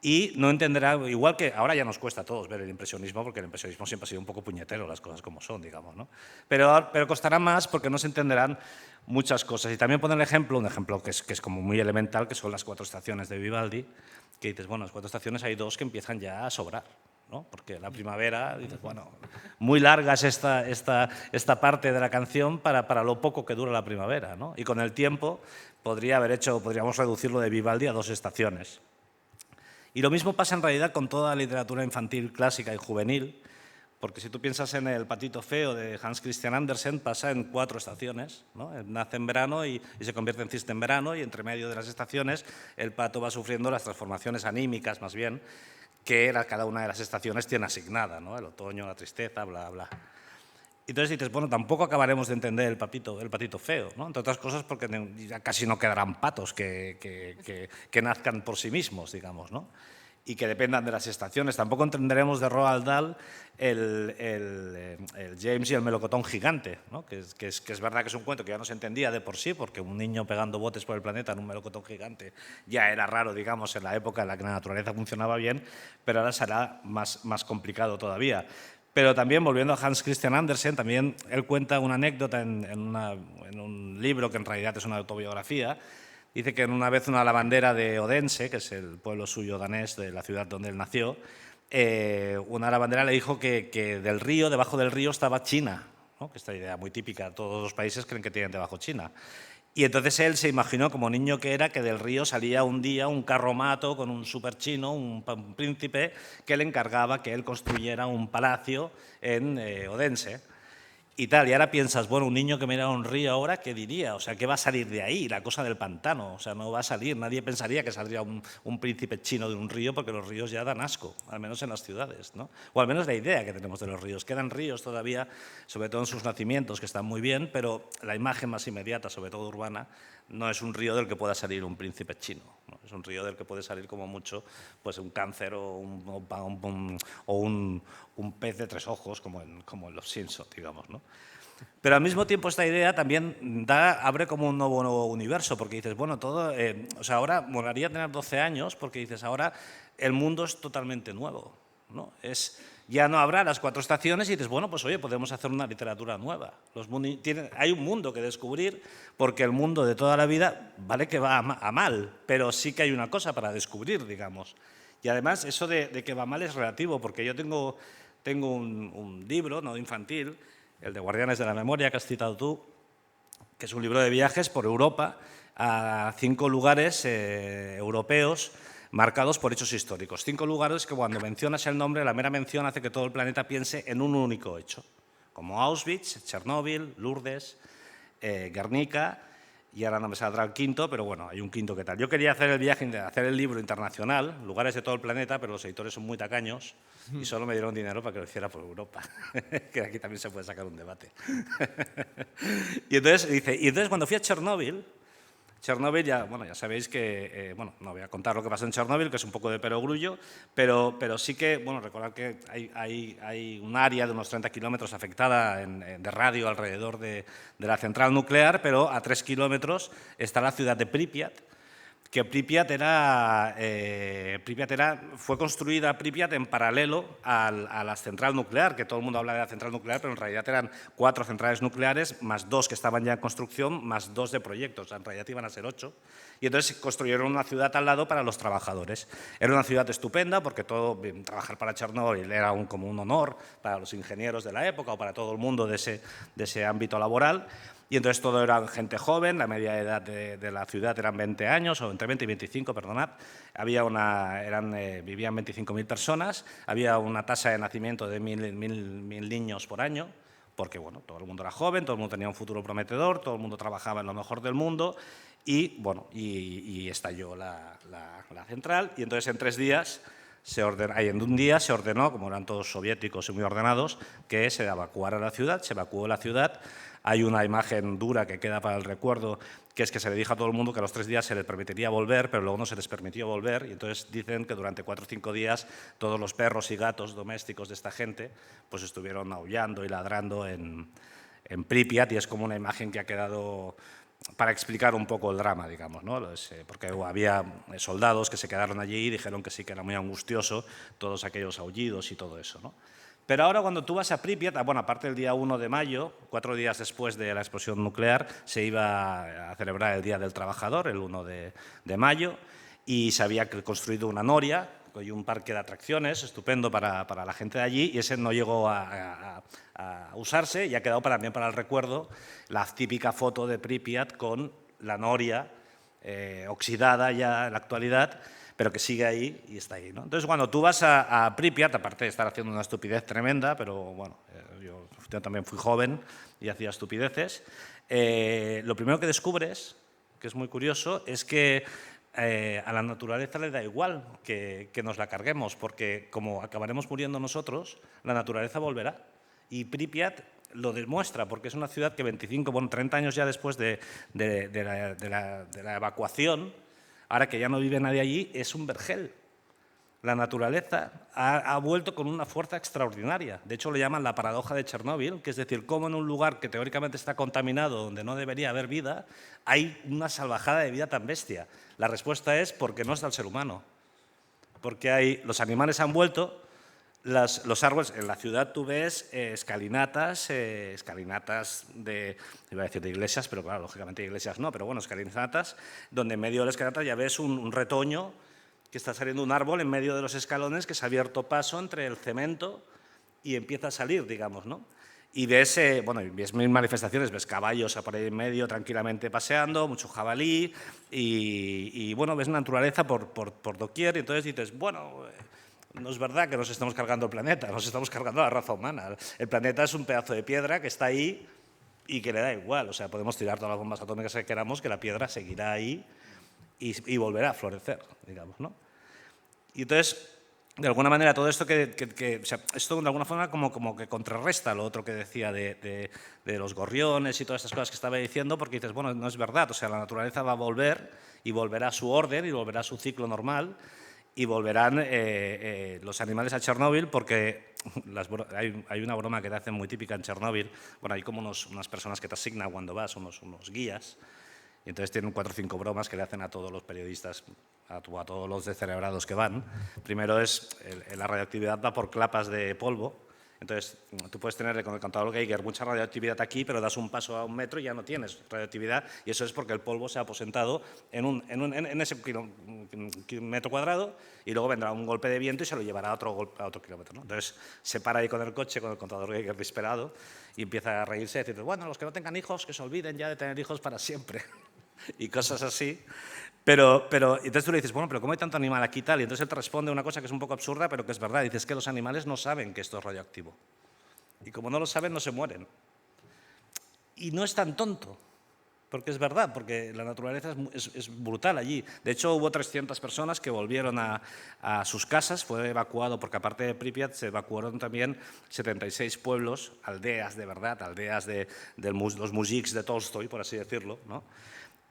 y no entenderá, igual que ahora ya nos cuesta a todos ver el impresionismo, porque el impresionismo siempre ha sido un poco puñetero, las cosas como son, digamos, ¿no? Pero costará más porque no se entenderán muchas cosas. Y también pone un ejemplo que es como muy elemental, que son las 4 estaciones de Vivaldi, que dices, bueno, las 4 estaciones hay 2 que empiezan ya a sobrar, ¿no? Porque la primavera, dices, bueno, muy larga es esta parte de la canción para lo poco que dura la primavera, ¿no? Y con el tiempo podríamos reducirlo de Vivaldi a 2 estaciones. Y lo mismo pasa en realidad con toda la literatura infantil clásica y juvenil, porque si tú piensas en El patito feo de Hans Christian Andersen, pasa en 4 estaciones, ¿no? Nace en verano y se convierte en cisne en verano, y entre medio de las estaciones el pato va sufriendo las transformaciones anímicas, más bien, que cada una de las estaciones tiene asignada, ¿no? El otoño, la tristeza, bla, bla. Entonces dices, bueno, tampoco acabaremos de entender el patito feo, ¿no? Entre otras cosas porque ya casi no quedarán patos que nazcan por sí mismos, digamos, ¿no? Y que dependan de las estaciones. Tampoco entenderemos de Roald Dahl el James y el melocotón gigante, ¿no? que es verdad que es un cuento que ya no se entendía de por sí, porque un niño pegando botes por el planeta en un melocotón gigante ya era raro, digamos, en la época en la que la naturaleza funcionaba bien, pero ahora será más complicado todavía. Pero también, volviendo a Hans Christian Andersen, también él cuenta una anécdota en un libro que en realidad es una autobiografía. Dice que una vez una lavandera de Odense, que es el pueblo suyo danés de la ciudad donde él nació, una lavandera le dijo que del río, debajo del río estaba China, ¿no? Que esta idea muy típica, todos los países creen que tienen debajo China. Y entonces él se imaginó, como niño que era, que del río salía un día un carromato con un superchino, un príncipe, que le encargaba que él construyera un palacio en Odense. Y tal, y ahora piensas, bueno, un niño que mira un río ahora, ¿qué diría? O sea, ¿qué va a salir de ahí? La cosa del pantano, o sea, no va a salir, nadie pensaría que saldría un príncipe chino de un río, porque los ríos ya dan asco, al menos en las ciudades, ¿no? O al menos la idea que tenemos de los ríos. Quedan ríos todavía, sobre todo en sus nacimientos, que están muy bien, pero la imagen más inmediata, sobre todo urbana, no es un río del que pueda salir un príncipe chino, ¿no? Es un río del que puede salir como mucho pues un cáncer o un pez de 3 ojos, como en Los Simpsons, digamos, ¿no? Pero al mismo tiempo esta idea también abre como un nuevo universo, porque dices, bueno, o sea, ahora molaría tener 12 años, porque dices, ahora el mundo es totalmente nuevo, ¿no? Ya no habrá las 4 estaciones y dices, bueno, pues oye, podemos hacer una literatura nueva. Hay un mundo que descubrir, porque el mundo de toda la vida vale que va a mal, pero sí que hay una cosa para descubrir, digamos. Y además eso de que va mal es relativo, porque yo tengo un libro, no infantil, el de Guardianes de la Memoria, que has citado tú, que es un libro de viajes por Europa a 5 lugares europeos marcados por hechos históricos. 5 lugares que cuando mencionas el nombre, la mera mención hace que todo el planeta piense en un único hecho, como Auschwitz, Chernóbil, Lourdes, Guernica, y ahora no me saldrá el quinto, pero bueno, hay un quinto que tal. Yo quería hacer el viaje, hacer el libro internacional, lugares de todo el planeta, pero los editores son muy tacaños y solo me dieron dinero para que lo hiciera por Europa, que aquí también se puede sacar un debate. Y entonces cuando fui a Chernóbil, ya sabéis que, no voy a contar lo que pasó en Chernóbil, que es un poco de perogrullo, pero sí que, recordad que hay un área de unos 30 kilómetros afectada de radio alrededor de la central nuclear, pero a 3 kilómetros está la ciudad de Pripyat, que Pripyat fue construida en paralelo a la central nuclear, que todo el mundo habla de la central nuclear, pero en realidad eran 4 centrales nucleares, más 2 que estaban ya en construcción, más 2 de proyectos, en realidad iban a ser 8. Y entonces construyeron una ciudad al lado para los trabajadores. Era una ciudad estupenda, porque trabajar para Chernóbil era como un honor para los ingenieros de la época o para todo el mundo de ese ámbito laboral. Y entonces todo era gente joven, la media edad de la ciudad eran 20 años, o entre 20 y 25, perdonad. Vivían 25.000 personas, había una tasa de nacimiento de 1.000 niños por año, porque bueno, todo el mundo era joven, todo el mundo tenía un futuro prometedor, todo el mundo trabajaba en lo mejor del mundo y, bueno, y estalló la central. Y entonces en 3 días, en un día se ordenó, como eran todos soviéticos y muy ordenados, que se evacuara la ciudad, se evacuó la ciudad. Hay una imagen dura que queda para el recuerdo, que es que se le dijo a todo el mundo que a los 3 días se les permitiría volver, pero luego no se les permitió volver, y entonces dicen que durante 4 o 5 días todos los perros y gatos domésticos de esta gente pues estuvieron aullando y ladrando en Pripyat, y es como una imagen que ha quedado para explicar un poco el drama, digamos, ¿no? Porque había soldados que se quedaron allí y dijeron que sí, que era muy angustioso todos aquellos aullidos y todo eso, ¿no? Pero ahora cuando tú vas a Pripyat, bueno, aparte del día 1 de mayo, 4 días después de la explosión nuclear, se iba a celebrar el Día del Trabajador, el 1 de mayo, y se había construido una noria y un parque de atracciones estupendo para la gente de allí, y ese no llegó a usarse, y ha quedado también para el recuerdo la típica foto de Pripyat con la noria oxidada ya en la actualidad, pero que sigue ahí y está ahí, ¿no? Entonces, cuando tú vas a Pripyat, aparte de estar haciendo una estupidez tremenda, pero bueno, yo también fui joven y hacía estupideces, lo primero que descubres, que es muy curioso, es que a la naturaleza le da igual que nos la carguemos, porque como acabaremos muriendo nosotros, la naturaleza volverá. Y Pripyat lo demuestra, porque es una ciudad que 30 años ya después de la evacuación, ahora que ya no vive nadie allí, es un vergel. La naturaleza ha vuelto con una fuerza extraordinaria. De hecho, lo llaman la paradoja de Chernóbil, que es decir, cómo en un lugar que teóricamente está contaminado, donde no debería haber vida, hay una salvajada de vida tan bestia. La respuesta es porque no está el ser humano. Porque los animales han vuelto, los árboles, en la ciudad tú ves escalinatas de, iba a decir de iglesias, pero claro, lógicamente iglesias no, pero bueno, escalinatas, donde en medio de la escalinata ya ves un retoño, que está saliendo un árbol en medio de los escalones, que se ha abierto paso entre el cemento y empieza a salir, digamos, ¿no? Y ves, ves mil manifestaciones, ves caballos por ahí en medio tranquilamente paseando, mucho jabalí, y bueno, ves naturaleza por doquier, y entonces dices, bueno, no es verdad que nos estamos cargando el planeta, nos estamos cargando la raza humana. El planeta es un pedazo de piedra que está ahí y que le da igual, o sea, podemos tirar todas las bombas atómicas que queramos, que la piedra seguirá ahí y volverá a florecer, digamos, ¿no? Y entonces, de alguna manera, todo esto o sea, esto de alguna forma como que contrarresta lo otro que decía de los gorriones y todas estas cosas que estaba diciendo, porque dices, bueno, no es verdad, o sea, la naturaleza va a volver y volverá a su orden y volverá a su ciclo normal y volverán los animales a Chernóbil, porque hay una broma que te hacen muy típica en Chernóbil. Bueno, hay como unas personas que te asignan cuando vas, unos guías, y entonces tienen 4 o 5 bromas que le hacen a todos los periodistas, a todos los descerebrados que van. Primero es, la radioactividad va por clapas de polvo. Entonces, tú puedes tener con el contador Geiger mucha radioactividad aquí, pero das un paso a 1 metro y ya no tienes radioactividad, y eso es porque el polvo se ha aposentado en ese metro cuadrado, y luego vendrá un golpe de viento y se lo llevará a otro kilómetro, ¿no? Entonces, se para ahí con el coche, con el contador Geiger disparado, y empieza a reírse y decir, bueno, los que no tengan hijos, que se olviden ya de tener hijos para siempre, y cosas así. Pero entonces tú le dices, bueno, pero ¿cómo hay tanto animal aquí y tal? Y entonces él te responde una cosa que es un poco absurda, pero que es verdad. Dices que los animales no saben que esto es radioactivo. Y como no lo saben, no se mueren. Y no es tan tonto, porque es verdad, porque la naturaleza es brutal allí. De hecho, hubo 300 personas que volvieron a sus casas, fue evacuado, porque aparte de Pripyat se evacuaron también 76 pueblos, aldeas de verdad, aldeas de los mujiks de Tolstoy, por así decirlo, ¿no?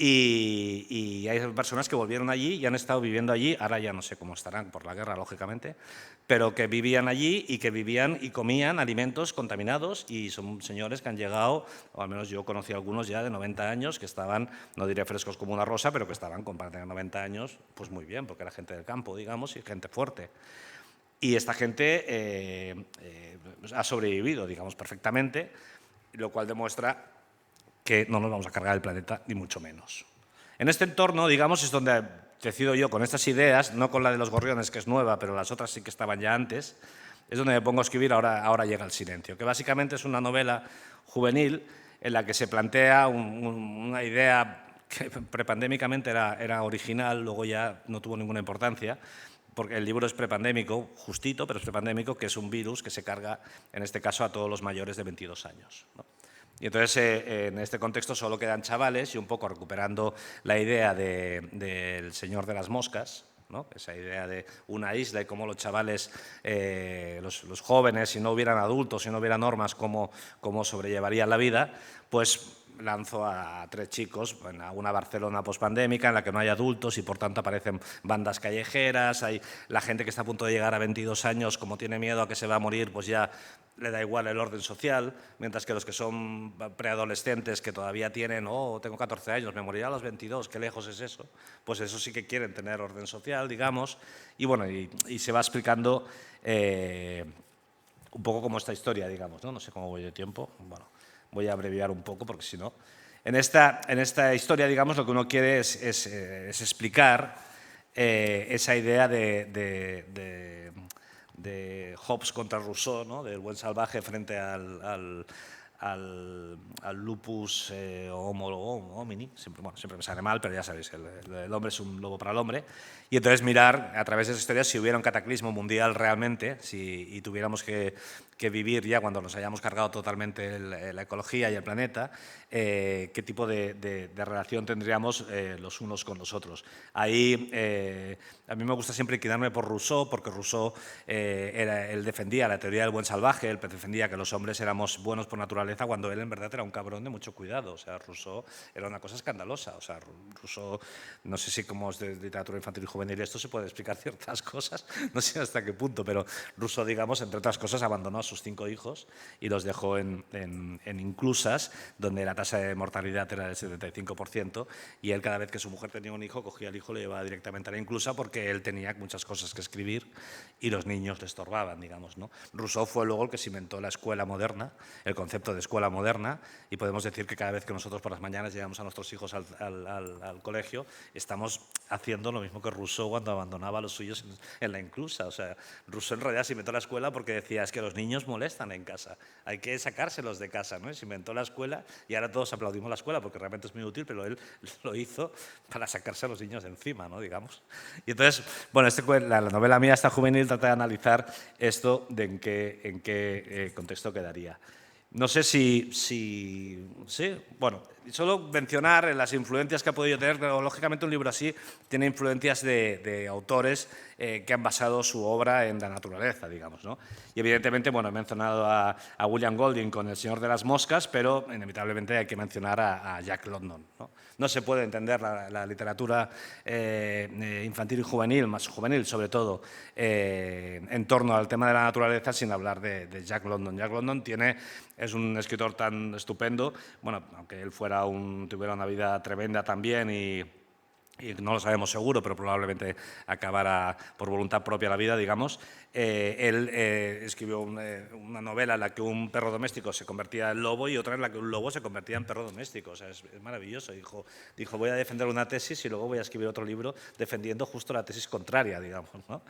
Y hay personas que volvieron allí y han estado viviendo allí, ahora ya no sé cómo estarán por la guerra, lógicamente, pero que vivían allí y que vivían y comían alimentos contaminados, y son señores que han llegado, o al menos yo conocí a algunos ya de 90 años, que estaban, no diré frescos como una rosa, pero que estaban, para tener 90 años, pues muy bien, porque era gente del campo, digamos, y gente fuerte. Y esta gente ha sobrevivido, digamos, perfectamente, lo cual demuestra que no nos vamos a cargar el planeta, ni mucho menos. En este entorno, digamos, es donde decido yo, con estas ideas, no con la de los gorriones, que es nueva, pero las otras sí que estaban ya antes, es donde me pongo a escribir Ahora llega el silencio, que básicamente es una novela juvenil en la que se plantea una idea que prepandémicamente era original, luego ya no tuvo ninguna importancia, porque el libro es prepandémico, justito, pero es prepandémico, que es un virus que se carga, en este caso, a todos los mayores de 22 años, ¿no? Y entonces, en este contexto, solo quedan chavales y un poco recuperando la idea del Señor de las Moscas, ¿no? Esa idea de una isla y cómo los chavales, los jóvenes, si no hubieran adultos, si no hubiera normas, cómo sobrellevarían la vida, pues lanzo a 3 chicos a una Barcelona pospandémica en la que no hay adultos y por tanto aparecen bandas callejeras, hay la gente que está a punto de llegar a 22 años, como tiene miedo a que se va a morir, pues ya le da igual el orden social, mientras que los que son preadolescentes que todavía tienen, tengo 14 años, me moriré a los 22, qué lejos es eso, pues eso sí que quieren tener orden social, digamos, y bueno, y se va explicando un poco como esta historia, digamos, ¿no? No sé cómo voy de tiempo, bueno, voy a abreviar un poco porque si no... En esta historia, digamos, lo que uno quiere es explicar esa idea de Hobbes contra Rousseau, ¿no? Del buen salvaje frente al lupus homo homini, siempre me sale mal, pero ya sabéis, el hombre es un lobo para el hombre, y entonces mirar a través de esa historia si hubiera un cataclismo mundial realmente, y tuviéramos que vivir ya cuando nos hayamos cargado totalmente la ecología y el planeta, qué tipo de relación tendríamos los unos con los otros. Ahí a mí me gusta siempre inclinarme por Rousseau, porque Rousseau él defendía la teoría del buen salvaje, él defendía que los hombres éramos buenos por naturaleza, cuando él en verdad era un cabrón de mucho cuidado. O sea, Rousseau era una cosa escandalosa. O sea, Rousseau, no sé si como es de literatura infantil y juvenil esto se puede explicar ciertas cosas, no sé hasta qué punto, pero Rousseau, digamos, entre otras cosas, abandonó a sus 5 hijos y los dejó en inclusas, donde la tasa de mortalidad era del 75%, y él cada vez que su mujer tenía un hijo, cogía al hijo y lo llevaba directamente a la inclusa porque él tenía muchas cosas que escribir y los niños le estorbaban, digamos, ¿no? Rousseau fue luego el que cimentó la escuela moderna, el concepto de escuela moderna, y podemos decir que cada vez que nosotros por las mañanas llevamos a nuestros hijos al colegio, estamos haciendo lo mismo que Rousseau cuando abandonaba a los suyos en la inclusa. O sea, Rousseau en realidad se inventó la escuela porque decía, es que los niños molestan en casa, hay que sacárselos de casa, ¿no? Y se inventó la escuela y ahora todos aplaudimos la escuela porque realmente es muy útil, pero él lo hizo para sacarse a los niños de encima, ¿no? Digamos. Y entonces, bueno, la novela mía, esta juvenil, trata de analizar esto de en qué contexto quedaría. No sé sí, bueno, solo mencionar las influencias que ha podido tener, pero lógicamente un libro así tiene influencias de autores que han basado su obra en la naturaleza, digamos, ¿no? Y evidentemente, bueno, he mencionado a William Golding con El Señor de las Moscas, pero inevitablemente hay que mencionar a Jack London, ¿no? No se puede entender la literatura infantil y juvenil, más juvenil sobre todo, en torno al tema de la naturaleza sin hablar de Jack London. Jack London es un escritor tan estupendo, bueno, aunque él tuviera una vida tremenda también y no lo sabemos seguro, pero probablemente acabara por voluntad propia la vida, digamos. Él escribió una novela en la que un perro doméstico se convertía en lobo y otra en la que un lobo se convertía en perro doméstico. O sea, es maravilloso. Dijo, voy a defender una tesis y luego voy a escribir otro libro defendiendo justo la tesis contraria, digamos, ¿no?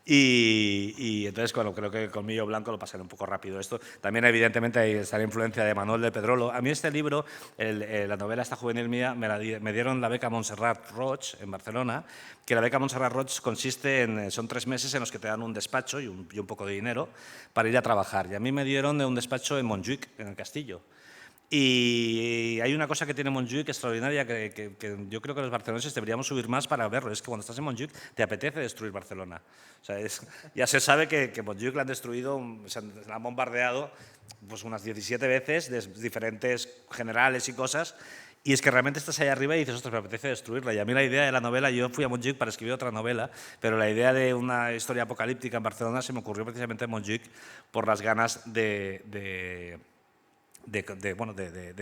Y entonces, bueno, creo que Colmillo Blanco lo pasaré un poco rápido esto. También, evidentemente, está la influencia de Manuel de Pedrolo. A mí este libro, la novela esta juvenil mía, me dieron la beca Montserrat Roig en Barcelona, que la beca Montserrat Roig consiste son 3 meses en los que te dan un despacho y un poco de dinero para ir a trabajar. Y a mí me dieron un despacho en Montjuïc, en el Castillo. Y hay una cosa que tiene Montjuïc extraordinaria que yo creo que los barceloneses deberíamos subir más para verlo, es que cuando estás en Montjuïc te apetece destruir Barcelona. O sea, ya se sabe que Montjuïc la han destruido, la han bombardeado pues unas 17 veces de diferentes generales y cosas. Y es que realmente estás ahí arriba y dices, ostras, me apetece destruirla. Y a mí la idea de la novela, yo fui a Montjuïc para escribir otra novela, pero la idea de una historia apocalíptica en Barcelona se me ocurrió precisamente en Montjuïc por las ganas de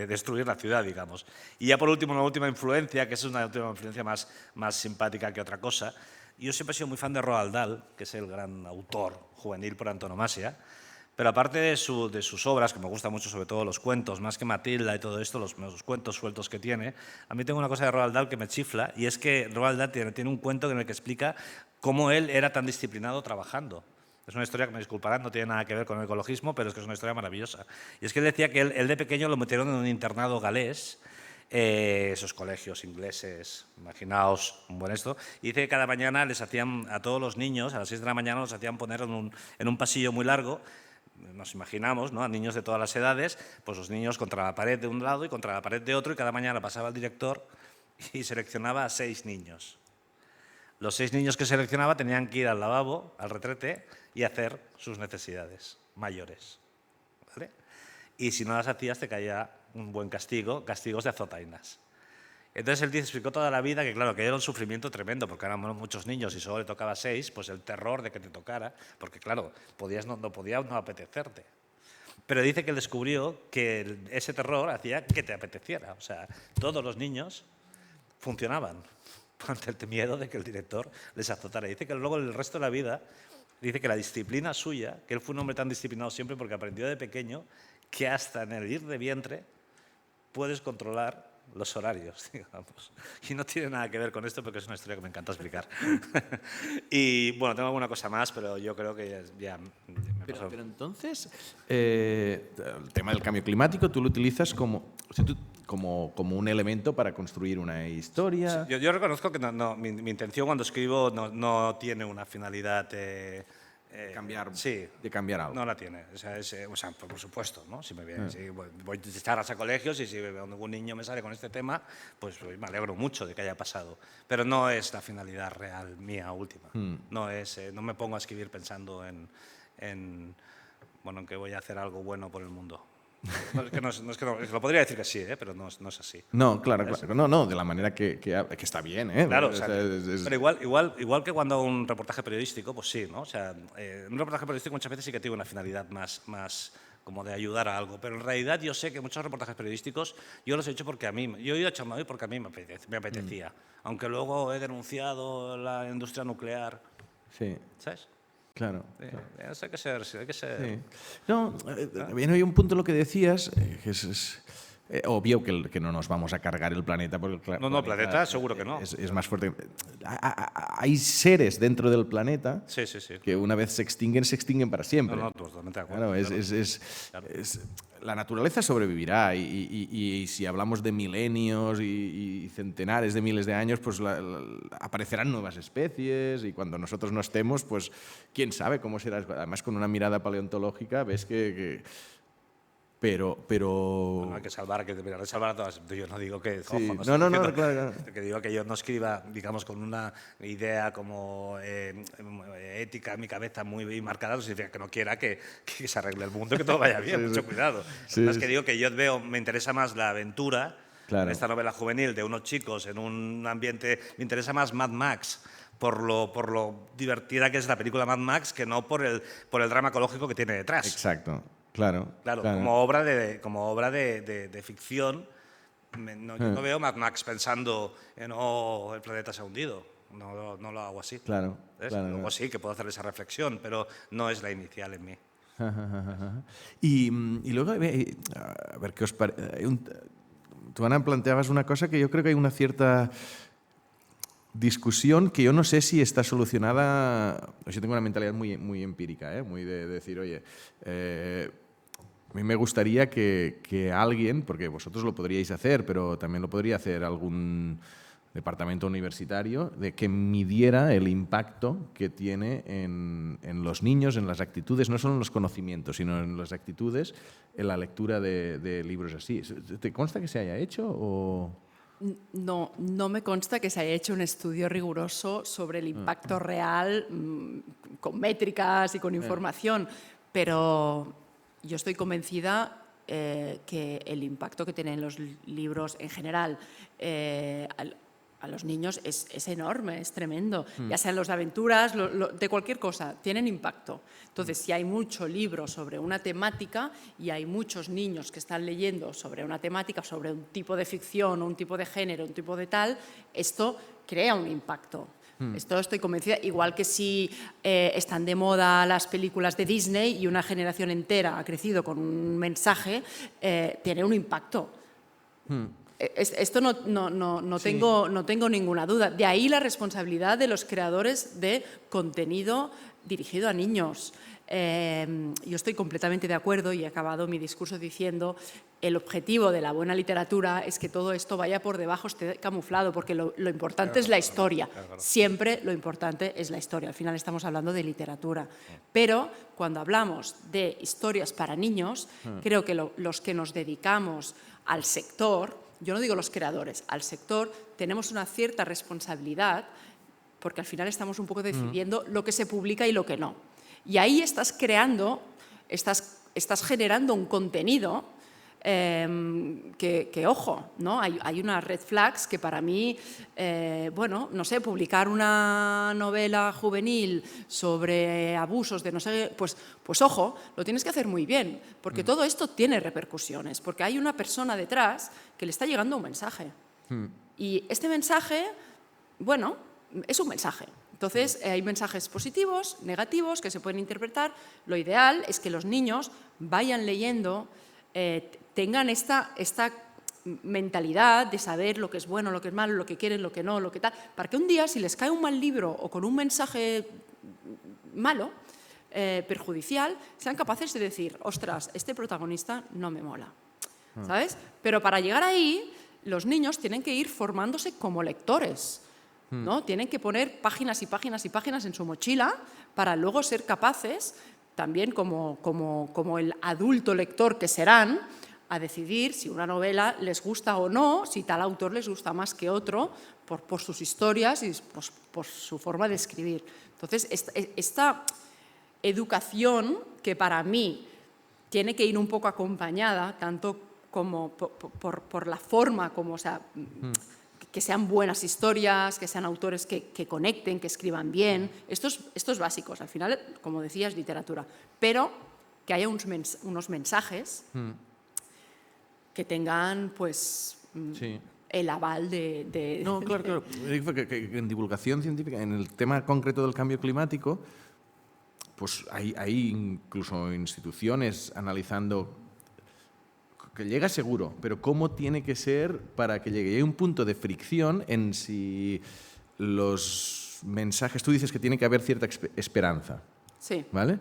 destruir la ciudad, digamos. Y ya por último, una última influencia, que es una última influencia más simpática que otra cosa. Yo siempre he sido muy fan de Roald Dahl, que es el gran autor juvenil por antonomasia. Pero aparte de sus obras, que me gustan mucho, sobre todo los cuentos, más que Matilda y todo esto, los cuentos sueltos que tiene, a mí tengo una cosa de Roald Dahl que me chifla, y es que Roald Dahl tiene un cuento en el que explica cómo él era tan disciplinado trabajando. Es una historia que, me disculparán, no tiene nada que ver con el ecologismo, pero es que es una historia maravillosa. Y es que él decía que él de pequeño lo metieron en un internado galés, esos colegios ingleses, imaginaos un buen esto, y dice que cada mañana les hacían a todos los niños, a las 6 de la mañana los hacían poner en un pasillo muy largo. Nos imaginamos, ¿no?, a niños de todas las edades, pues los niños contra la pared de un lado y contra la pared de otro, y cada mañana pasaba el director y seleccionaba a 6 niños. Los 6 niños que seleccionaba tenían que ir al lavabo, al retrete, y hacer sus necesidades mayores, ¿vale? Y si no las hacías te caía un buen castigo, castigos de azotainas. Entonces él explicó toda la vida que, claro, que era un sufrimiento tremendo, porque eran muchos niños y solo le tocaba 6, pues el terror de que te tocara, porque claro, no podía no apetecerte. Pero dice que él descubrió que ese terror hacía que te apeteciera. O sea, todos los niños funcionaban ante el miedo de que el director les azotara. Dice que luego el resto de la vida, dice que la disciplina suya, que él fue un hombre tan disciplinado siempre porque aprendió de pequeño que hasta en el ir de vientre puedes controlar los horarios, digamos. Y no tiene nada que ver con esto porque es una historia que me encanta explicar. Y bueno, tengo alguna cosa más, pero yo creo que ya me pasó. Pero entonces, el tema del cambio climático tú lo utilizas como un elemento para construir una historia. Sí, yo reconozco que mi intención cuando escribo no tiene una finalidad de cambiar algo. No la tiene. O sea, por supuesto, ¿no? Si voy a charlas a colegios y si algún niño me sale con este tema, pues me alegro mucho de que haya pasado. Pero no es la finalidad real mía última. No me pongo a escribir pensando en que voy a hacer algo bueno por el mundo. Lo podría decir que sí, pero no es así. No, claro. No, de la manera que está bien, ¿eh? Claro, pero igual que cuando un reportaje periodístico, pues sí, ¿no? O sea, un reportaje periodístico muchas veces sí que tiene una finalidad más como de ayudar a algo, pero en realidad yo sé que muchos reportajes periodísticos yo los he hecho porque yo he ido a Chernobyl porque a mí me apetecía, aunque luego he denunciado la industria nuclear, sí. ¿Sabes? Claro. Hay que ser. Sí. No, hay un punto en lo que decías, que es obvio que no nos vamos a cargar el planeta. Porque el planeta seguro que no. Es más fuerte. Hay seres dentro del planeta que una vez se extinguen para siempre. No, totalmente de acuerdo. Claro, la naturaleza sobrevivirá y si hablamos de milenios y centenares de miles de años, pues aparecerán nuevas especies y cuando nosotros no estemos, pues quién sabe cómo será. Además, con una mirada paleontológica ves que pero no hay que salvar a todas. Yo no digo que sí. ojo, claro. Que digo que yo no escriba, digamos, con una idea como ética en mi cabeza muy marcada, no significa que no quiera que se arregle el mundo, que todo vaya bien, mucho cuidado. Además que digo que yo me interesa más la aventura, en esta novela juvenil de unos chicos en un ambiente, me interesa más Mad Max por lo divertida que es la película Mad Max que no por el drama ecológico que tiene detrás. Exacto. Claro. Como obra de ficción, yo no veo Mad Max pensando en el planeta se ha hundido. No lo hago así. Claro. Luego sí que puedo hacer esa reflexión, pero no es la inicial en mí. Y luego, a ver qué os parece. Tú, Ana, planteabas una cosa que yo creo que hay una cierta discusión que yo no sé si está solucionada. Yo tengo una mentalidad muy empírica, muy de decir, oye, a mí me gustaría que alguien, porque vosotros lo podríais hacer, pero también lo podría hacer algún departamento universitario, de que midiera el impacto que tiene en los niños, en las actitudes, no solo en los conocimientos, sino en las actitudes, en la lectura de libros así. ¿Te consta que se haya hecho o...? No me consta que se haya hecho un estudio riguroso sobre el impacto real, con métricas y con información, pero yo estoy convencida que el impacto que tienen los libros en general a los niños es enorme, es tremendo. Ya sean los de aventuras, de cualquier cosa, tienen impacto. Entonces, si hay mucho libro sobre una temática y hay muchos niños que están leyendo sobre una temática, sobre un tipo de ficción, un tipo de género, un tipo de tal, esto crea un impacto. Esto estoy convencida, igual que si están de moda las películas de Disney y una generación entera ha crecido con un mensaje, tiene un impacto. Esto no tengo ninguna duda. De ahí la responsabilidad de los creadores de contenido dirigido a niños. Yo estoy completamente de acuerdo y he acabado mi discurso diciendo el objetivo de la buena literatura es que todo esto vaya por debajo, esté camuflado, porque lo importante es la historia. Siempre lo importante es la historia. Al final estamos hablando de literatura. Pero cuando hablamos de historias para niños, creo que los que nos dedicamos al sector, yo no digo los creadores, al sector, tenemos una cierta responsabilidad, porque al final estamos un poco decidiendo lo que se publica y lo que no. Y ahí estás creando, estás generando un contenido que ojo, ¿no? Hay unas red flags que para mí, bueno, no sé, publicar una novela juvenil sobre abusos de no sé, pues ojo, lo tienes que hacer muy bien, porque todo esto tiene repercusiones, porque hay una persona detrás que le está llegando un mensaje. Y este mensaje, bueno, es un mensaje. Entonces, hay mensajes positivos, negativos, que se pueden interpretar. Lo ideal es que los niños vayan leyendo, tengan esta mentalidad de saber lo que es bueno, lo que es malo, lo que quieren, lo que no, lo que tal, para que un día, si les cae un mal libro o con un mensaje malo, perjudicial, sean capaces de decir, ostras, este protagonista no me mola, ¿sabes? Pero para llegar ahí, los niños tienen que ir formándose como lectores, ¿no? Tienen que poner páginas y páginas y páginas en su mochila para luego ser capaces, también como el adulto lector que serán, a decidir si una novela les gusta o no, si tal autor les gusta más que otro, por sus historias y por su forma de escribir. Entonces, esta educación que para mí tiene que ir un poco acompañada, tanto como por la forma, como, o sea, que sean buenas historias, que sean autores que conecten, que escriban bien. Estos básicos, al final, como decías, literatura. Pero que haya unos mensajes que tengan, pues, el aval de... No, claro. Que en divulgación científica, en el tema concreto del cambio climático, pues hay incluso instituciones analizando que llega seguro, pero cómo tiene que ser para que llegue. Y hay un punto de fricción en si los mensajes... Tú dices que tiene que haber cierta esperanza. Sí. ¿Vale?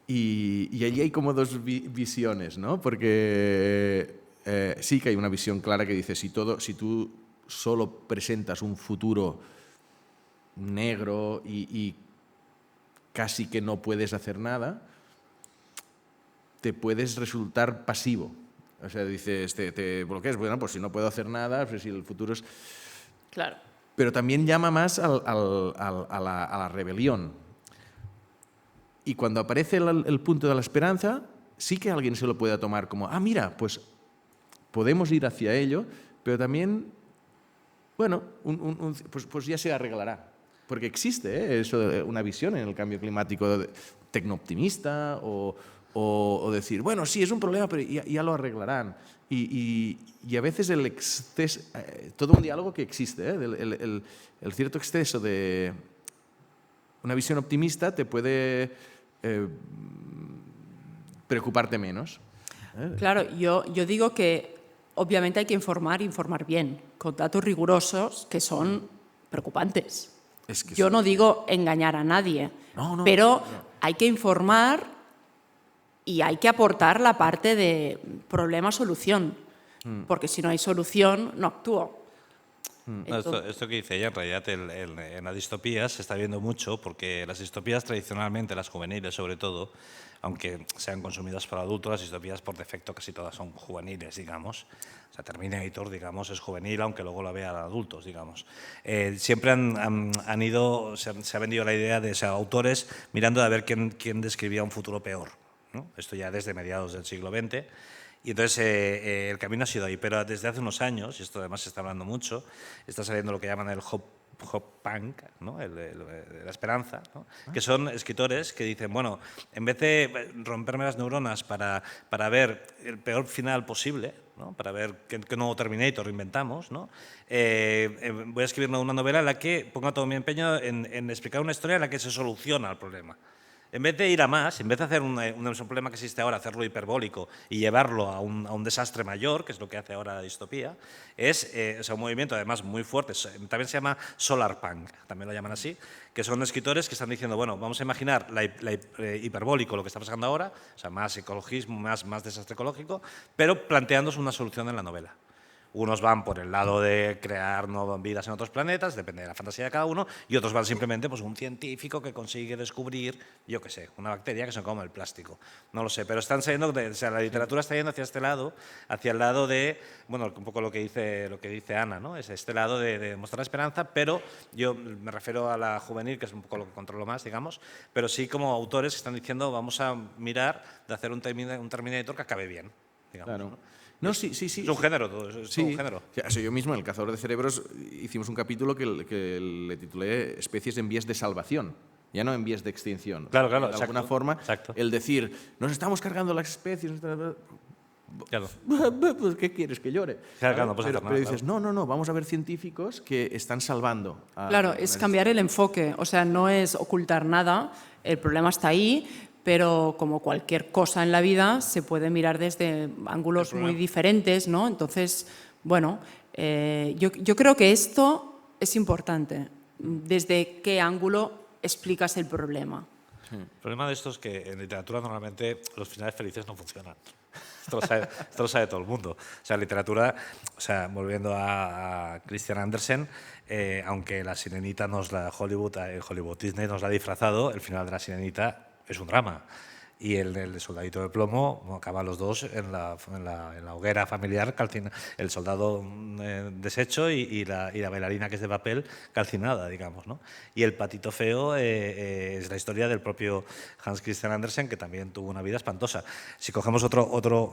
Y allí hay como dos visiones, ¿no? Porque sí que hay una visión clara que dice, si tú solo presentas un futuro negro y casi que no puedes hacer nada, te puedes resultar pasivo. O sea, dices, te bloqueas, bueno, pues si no puedo hacer nada, pues si el futuro es... Claro. Pero también llama más a la rebelión. Y cuando aparece el punto de la esperanza, sí que alguien se lo puede tomar como, mira, pues podemos ir hacia ello, pero también, bueno, pues ya se arreglará. Porque existe eso, una visión en el cambio climático tecnooptimista o decir, bueno, sí, es un problema, pero ya lo arreglarán. Y a veces el exceso, todo un diálogo que existe, el cierto exceso de una visión optimista te puede preocuparte menos. Claro, yo digo que obviamente hay que informar bien, con datos rigurosos que son preocupantes. Es que yo no digo engañar a nadie, pero hay que informar y hay que aportar la parte de problema-solución, porque si no hay solución, no actúo. Esto que dice ella, en realidad en las distopías se está viendo mucho, porque las distopías tradicionalmente, las juveniles sobre todo, aunque sean consumidas por adultos, las distopías por defecto casi todas son juveniles, digamos. O sea, Terminator, digamos, es juvenil, aunque luego la vean adultos, digamos. Siempre se ha vendido la idea de ser autores mirando a ver quién describía un futuro peor, ¿no? Esto ya desde mediados del siglo XX. Y entonces el camino ha sido ahí, pero desde hace unos años, y esto además se está hablando mucho, está saliendo lo que llaman el hop punk, ¿no? La esperanza, ¿no? Que son escritores que dicen, bueno, en vez de romperme las neuronas para ver el peor final posible, ¿no? Para ver qué nuevo Terminator inventamos, ¿no? Voy a escribir una novela en la que ponga todo mi empeño en explicar una historia en la que se soluciona el problema. en vez de ir a más, en vez de hacer un problema que existe ahora, hacerlo hiperbólico y llevarlo a un desastre mayor, que es lo que hace ahora la distopía, es un movimiento además muy fuerte, también se llama solar punk, también lo llaman así, que son escritores que están diciendo, bueno, vamos a imaginar hiperbólico lo que está pasando ahora, o sea, más ecologismo, más desastre ecológico, pero planteándose una solución en la novela. Unos van por el lado de crear nuevas vidas en otros planetas, depende de la fantasía de cada uno, y otros van simplemente pues un científico que consigue descubrir, yo qué sé, una bacteria que se come el plástico. No lo sé, pero están saliendo, o sea, la literatura está yendo hacia este lado, hacia el lado de, bueno, un poco lo que dice Ana, ¿no? Es este lado de mostrar esperanza, pero yo me refiero a la juvenil, que es un poco lo que controlo más, digamos, pero sí como autores que están diciendo, vamos a mirar de hacer un Terminator que acabe bien, digamos. Claro. ¿No? No, sí. Es un género, todo, es todo un género. O sea, yo mismo en El cazador de cerebros hicimos un capítulo que le titulé Especies en vías de salvación, ya no en vías de extinción. Claro, de alguna forma, exacto. el decir, nos estamos cargando las especies... Claro. Pues, ¿qué quieres, que llore? Claro, no puedes hacer nada, pero dices, no, vamos a ver científicos que están salvando. Claro, es cambiar el enfoque, o sea, no es ocultar nada, el problema está ahí, pero como cualquier cosa en la vida se puede mirar desde ángulos muy diferentes, ¿no? Entonces, bueno, yo creo que esto es importante, desde qué ángulo explicas el problema. El problema de esto es que en literatura normalmente los finales felices no funcionan. Esto lo sabe todo el mundo. O sea, literatura, o sea, volviendo a Christian Andersen, aunque la Sirenita Hollywood Disney nos la ha disfrazado, el final de la Sirenita es un drama. Y el soldadito de plomo, acaban los dos en la hoguera familiar, el soldado deshecho y la bailarina que es de papel calcinada, digamos, ¿no? Y el patito feo es la historia del propio Hans Christian Andersen, que también tuvo una vida espantosa. Si cogemos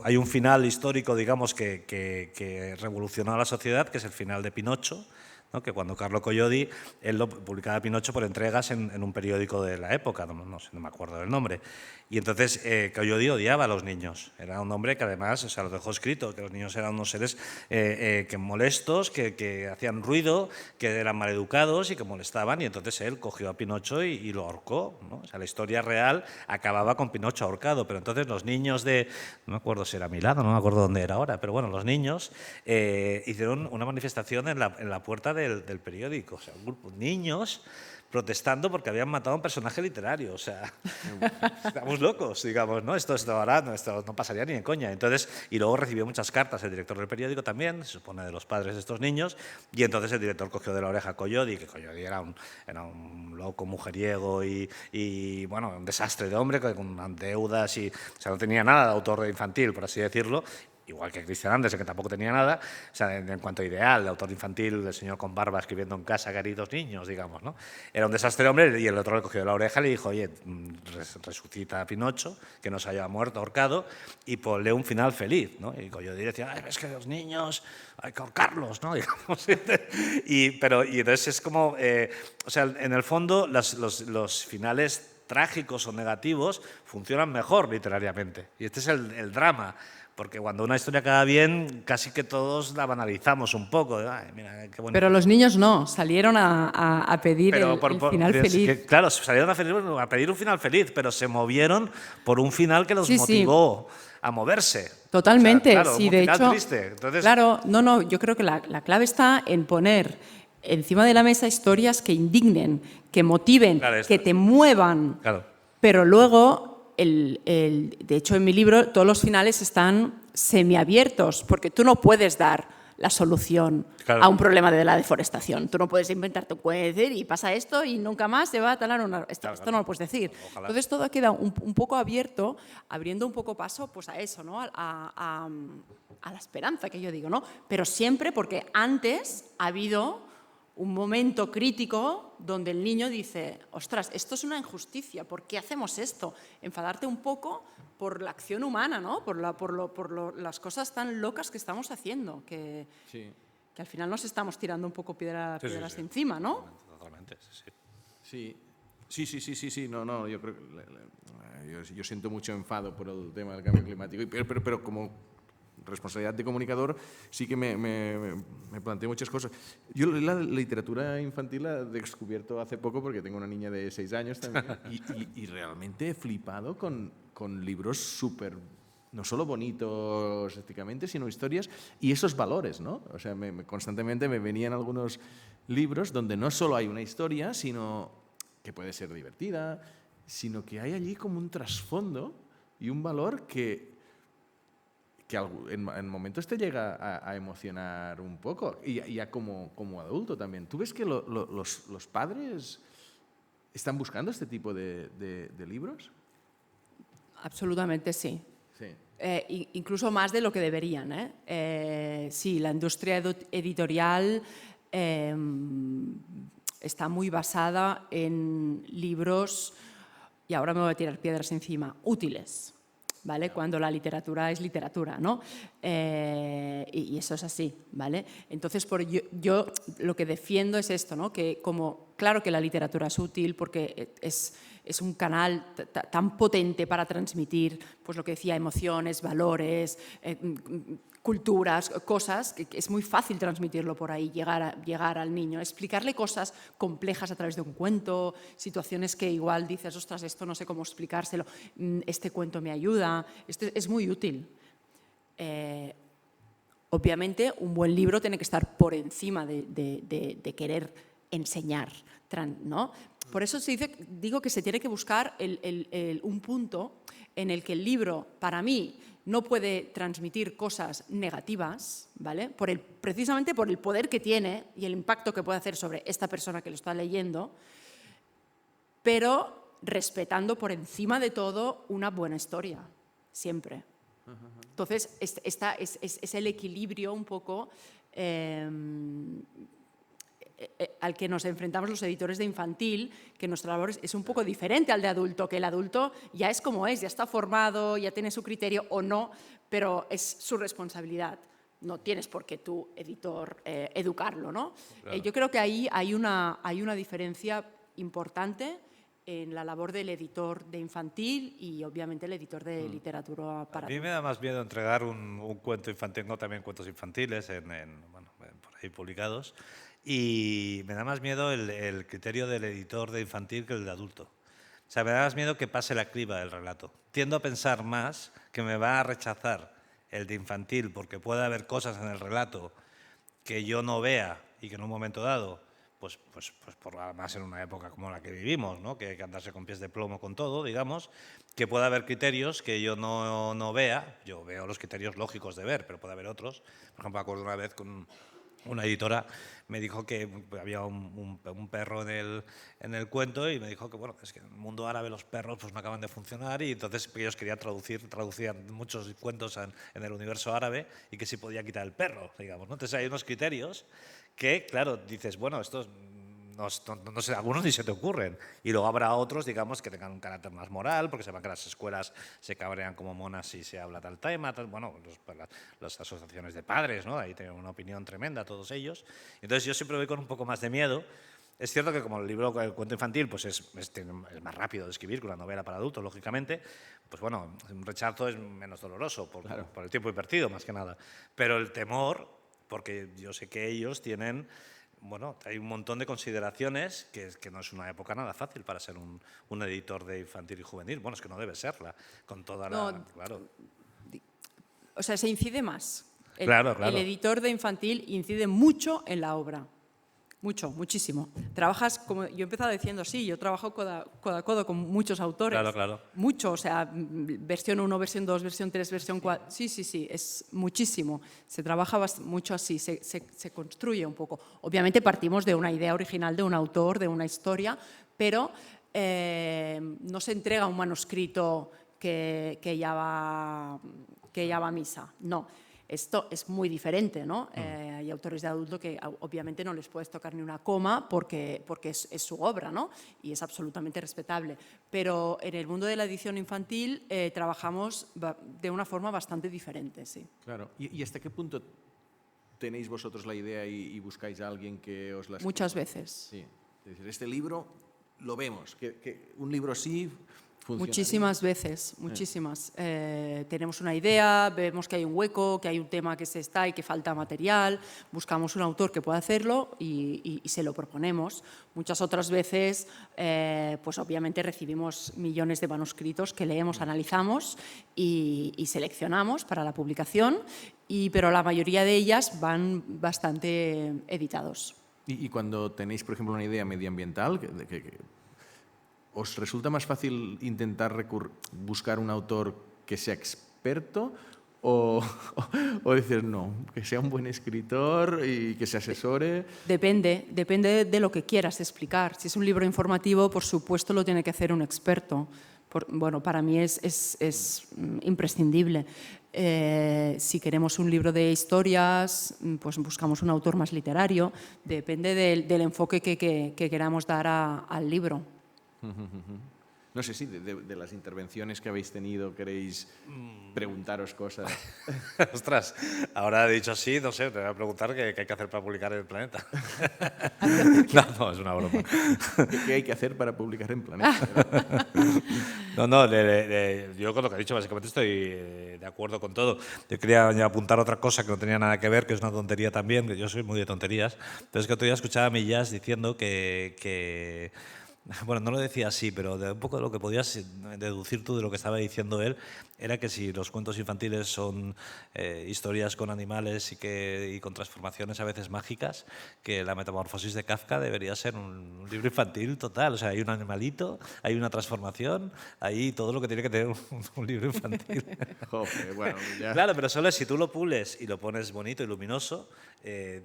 hay un final histórico, digamos, que revolucionó a la sociedad, que es el final de Pinocho, ¿no? Que cuando Carlo Collodi, él lo publicaba Pinocho por entregas en un periódico de la época, no me acuerdo del nombre. Y entonces Collodi odiaba a los niños. Era un hombre que además, o sea, lo dejó escrito, que los niños eran unos seres que molestos, que hacían ruido, que eran maleducados y que molestaban. Y entonces él cogió a Pinocho y lo ahorcó, ¿no? O sea, la historia real acababa con Pinocho ahorcado. Pero entonces los niños no me acuerdo si era Milano, no me acuerdo dónde era ahora, pero bueno, los niños hicieron una manifestación en la puerta del periódico. O sea, un grupo de niños protestando porque habían matado a un personaje literario. O sea, estamos locos, digamos, ¿no? Esto ahora no pasaría ni en coña. Entonces, y luego recibió muchas cartas el director del periódico también, se supone de los padres de estos niños, y entonces el director cogió de la oreja a Collodi, que Collodi era un loco mujeriego y bueno, un desastre de hombre, con deudas y, o sea, no tenía nada de autor infantil, por así decirlo. Igual que Christian Andersen, que tampoco tenía nada, o sea, en cuanto a ideal, el autor infantil, el señor con barba escribiendo en casa, queridos niños, digamos, ¿no? Era un desastre, hombre, y el otro le cogió de la oreja y le dijo, oye, resucita a Pinocho, que no se haya muerto, ahorcado, y ponle un final feliz, ¿no? Y Collodi decía, es que los niños hay que ahorcarlos, ¿no? Digamos, y entonces es como, o sea, en el fondo los finales trágicos o negativos funcionan mejor literariamente, y este es el drama. Porque cuando una historia acaba bien, casi que todos la banalizamos un poco. Ay, mira, qué bonito. Pero los niños no, salieron a pedir el final feliz. Claro, salieron a pedir un final feliz, pero se movieron por un final que los motivó a moverse. Totalmente, o sea, claro, sí, un de final hecho. Triste. Entonces, claro, no, yo creo que la clave está en poner encima de la mesa historias que indignen, que motiven, que te muevan. Claro. Pero luego... de hecho, en mi libro todos los finales están semiabiertos, porque tú no puedes dar la solución a un problema de la deforestación. Tú no puedes inventarte un decir y pasa esto y nunca más se va a talar una... Esto no lo puedes decir. Ojalá. Entonces todo queda un poco abierto, abriendo un poco paso pues, a eso, ¿no? a la esperanza, que yo digo, ¿no? Pero siempre porque antes ha habido un momento crítico donde el niño dice, ostras, esto es una injusticia, ¿por qué hacemos esto? Enfadarte un poco por la acción humana, ¿no? por las cosas tan locas que estamos haciendo, que al final nos estamos tirando un poco piedras encima, ¿no? Totalmente, sí. Sí, no, yo creo que yo siento mucho enfado por el tema del cambio climático, pero como responsabilidad de comunicador sí que me planteo muchas cosas. Yo la literatura infantil la he descubierto hace poco porque tengo una niña de 6 años también y realmente he flipado con libros súper, no solo bonitos estéticamente, sino historias y esos valores, ¿no? O sea, constantemente me venían algunos libros donde no solo hay una historia, sino que puede ser divertida, sino que hay allí como un trasfondo y un valor que en momentos te llega a emocionar un poco, y ya como adulto también. ¿Tú ves que los padres están buscando este tipo de libros? Absolutamente sí. Sí. Incluso más de lo que deberían. Sí, la industria editorial está muy basada en libros, y ahora me voy a tirar piedras encima, útiles. ¿Vale? Cuando la literatura es literatura, ¿no? Y eso es así, ¿vale? Entonces, yo lo que defiendo es esto, ¿no? Que claro que la literatura es útil porque es un canal tan potente para transmitir, pues lo que decía, emociones, valores, culturas, cosas, que es muy fácil transmitirlo por ahí, llegar al niño, explicarle cosas complejas a través de un cuento, situaciones que igual dices, ostras, esto no sé cómo explicárselo, este cuento me ayuda, es muy útil. Obviamente, un buen libro tiene que estar por encima de querer enseñar, ¿no? Por eso digo que se tiene que buscar un punto en el que el libro, para mí, no puede transmitir cosas negativas, ¿vale? Precisamente por el poder que tiene y el impacto que puede hacer sobre esta persona que lo está leyendo, pero respetando por encima de todo una buena historia, siempre. Entonces, es el equilibrio un poco al que nos enfrentamos los editores de infantil, que nuestra labor es un poco diferente al de adulto, que el adulto ya es como es, ya está formado, ya tiene su criterio o no, pero es su responsabilidad. No tienes por qué tú, editor, educarlo, ¿no? Claro. Yo creo que ahí hay una diferencia importante en la labor del editor de infantil y obviamente el editor de literatura para... A mí me da más miedo entregar un cuento infantil, tengo también cuentos infantiles por ahí publicados, y me da más miedo el criterio del editor de infantil que el de adulto. O sea, me da más miedo que pase la criba del relato. Tiendo a pensar más que me va a rechazar el de infantil porque puede haber cosas en el relato que yo no vea y que en un momento dado, pues por además en una época como la que vivimos, ¿no? Que hay que andarse con pies de plomo con todo, digamos, que puede haber criterios que yo no vea. Yo veo los criterios lógicos de ver, pero puede haber otros. Por ejemplo, me acuerdo una vez con una editora me dijo que había un perro en el cuento y me dijo que bueno, es que en el mundo árabe los perros pues no acaban de funcionar y entonces ellos querían traducían muchos cuentos en el universo árabe y que si podía quitar el perro, digamos, ¿no? Entonces hay unos criterios que, claro, dices, bueno, estos no sé, algunos ni se te ocurren. Y luego habrá otros, digamos, que tengan un carácter más moral, porque sepan que las escuelas se cabrean como monas si se habla tal tema. Bueno, las asociaciones de padres, ¿no? Ahí tienen una opinión tremenda, todos ellos. Entonces yo siempre voy con un poco más de miedo. Es cierto que como el cuento infantil pues es más rápido de escribir que una novela para adultos, lógicamente, pues bueno, un rechazo es menos doloroso por el tiempo invertido, más que nada. Pero el temor, porque yo sé que ellos tienen... Bueno, hay un montón de consideraciones que no es una época nada fácil para ser un editor de infantil y juvenil. Bueno, es que no debe serla, con toda la... Claro. O sea, se incide más. Claro. El editor de infantil incide mucho en la obra. Mucho, muchísimo. Trabajas, como yo he empezado diciendo, sí, yo trabajo codo a codo con muchos autores. Claro. Mucho, o sea, versión 1, versión 2, versión 3, versión 4. Sí, es muchísimo. Se trabaja mucho así, se construye un poco. Obviamente partimos de una idea original de un autor, de una historia, pero no se entrega un manuscrito que ya va a misa. No. Esto es muy diferente, ¿no? Hay autores de adulto que obviamente no les puedes tocar ni una coma porque es su obra, ¿no? Y es absolutamente respetable. Pero en el mundo de la edición infantil trabajamos de una forma bastante diferente, sí. Claro. ¿Y hasta qué punto tenéis vosotros la idea y buscáis a alguien que os la escriba? Muchas veces. Sí. Es decir, este libro lo vemos, que un libro así Muchísimas veces, muchísimas. Tenemos una idea, vemos que hay un hueco, que hay un tema que se está y que falta material, buscamos un autor que pueda hacerlo y se lo proponemos. Muchas otras veces, pues obviamente recibimos millones de manuscritos que leemos, analizamos y seleccionamos para la publicación, pero la mayoría de ellas van bastante editados. Y cuando tenéis, por ejemplo, una idea medioambiental, ¿os resulta más fácil intentar buscar un autor que sea experto o decir no, que sea un buen escritor y que se asesore? Depende de lo que quieras explicar. Si es un libro informativo, por supuesto lo tiene que hacer un experto. Bueno, para mí es imprescindible. Si queremos un libro de historias, pues buscamos un autor más literario. Depende del enfoque que queramos dar al libro. No sé si de las intervenciones que habéis tenido queréis preguntaros cosas. Ostras, ahora dicho así, no sé, te voy a preguntar qué hay que hacer para publicar en el Planeta. No, es una broma. ¿Qué hay que hacer para publicar en Planeta? No, yo con lo que he dicho básicamente estoy de acuerdo con todo. Yo quería apuntar otra cosa que no tenía nada que ver, que es una tontería también, que yo soy muy de tonterías. Pero es que otro día escuchaba a Millás diciendo que bueno, no lo decía así, pero un poco de lo que podías deducir tú de lo que estaba diciendo él era que si los cuentos infantiles son historias con animales y con transformaciones a veces mágicas, que la metamorfosis de Kafka debería ser un libro infantil total. O sea, hay un animalito, hay una transformación, hay todo lo que tiene que tener un libro infantil. Joder, bueno, ya. Claro, pero solo si tú lo pules y lo pones bonito y luminoso,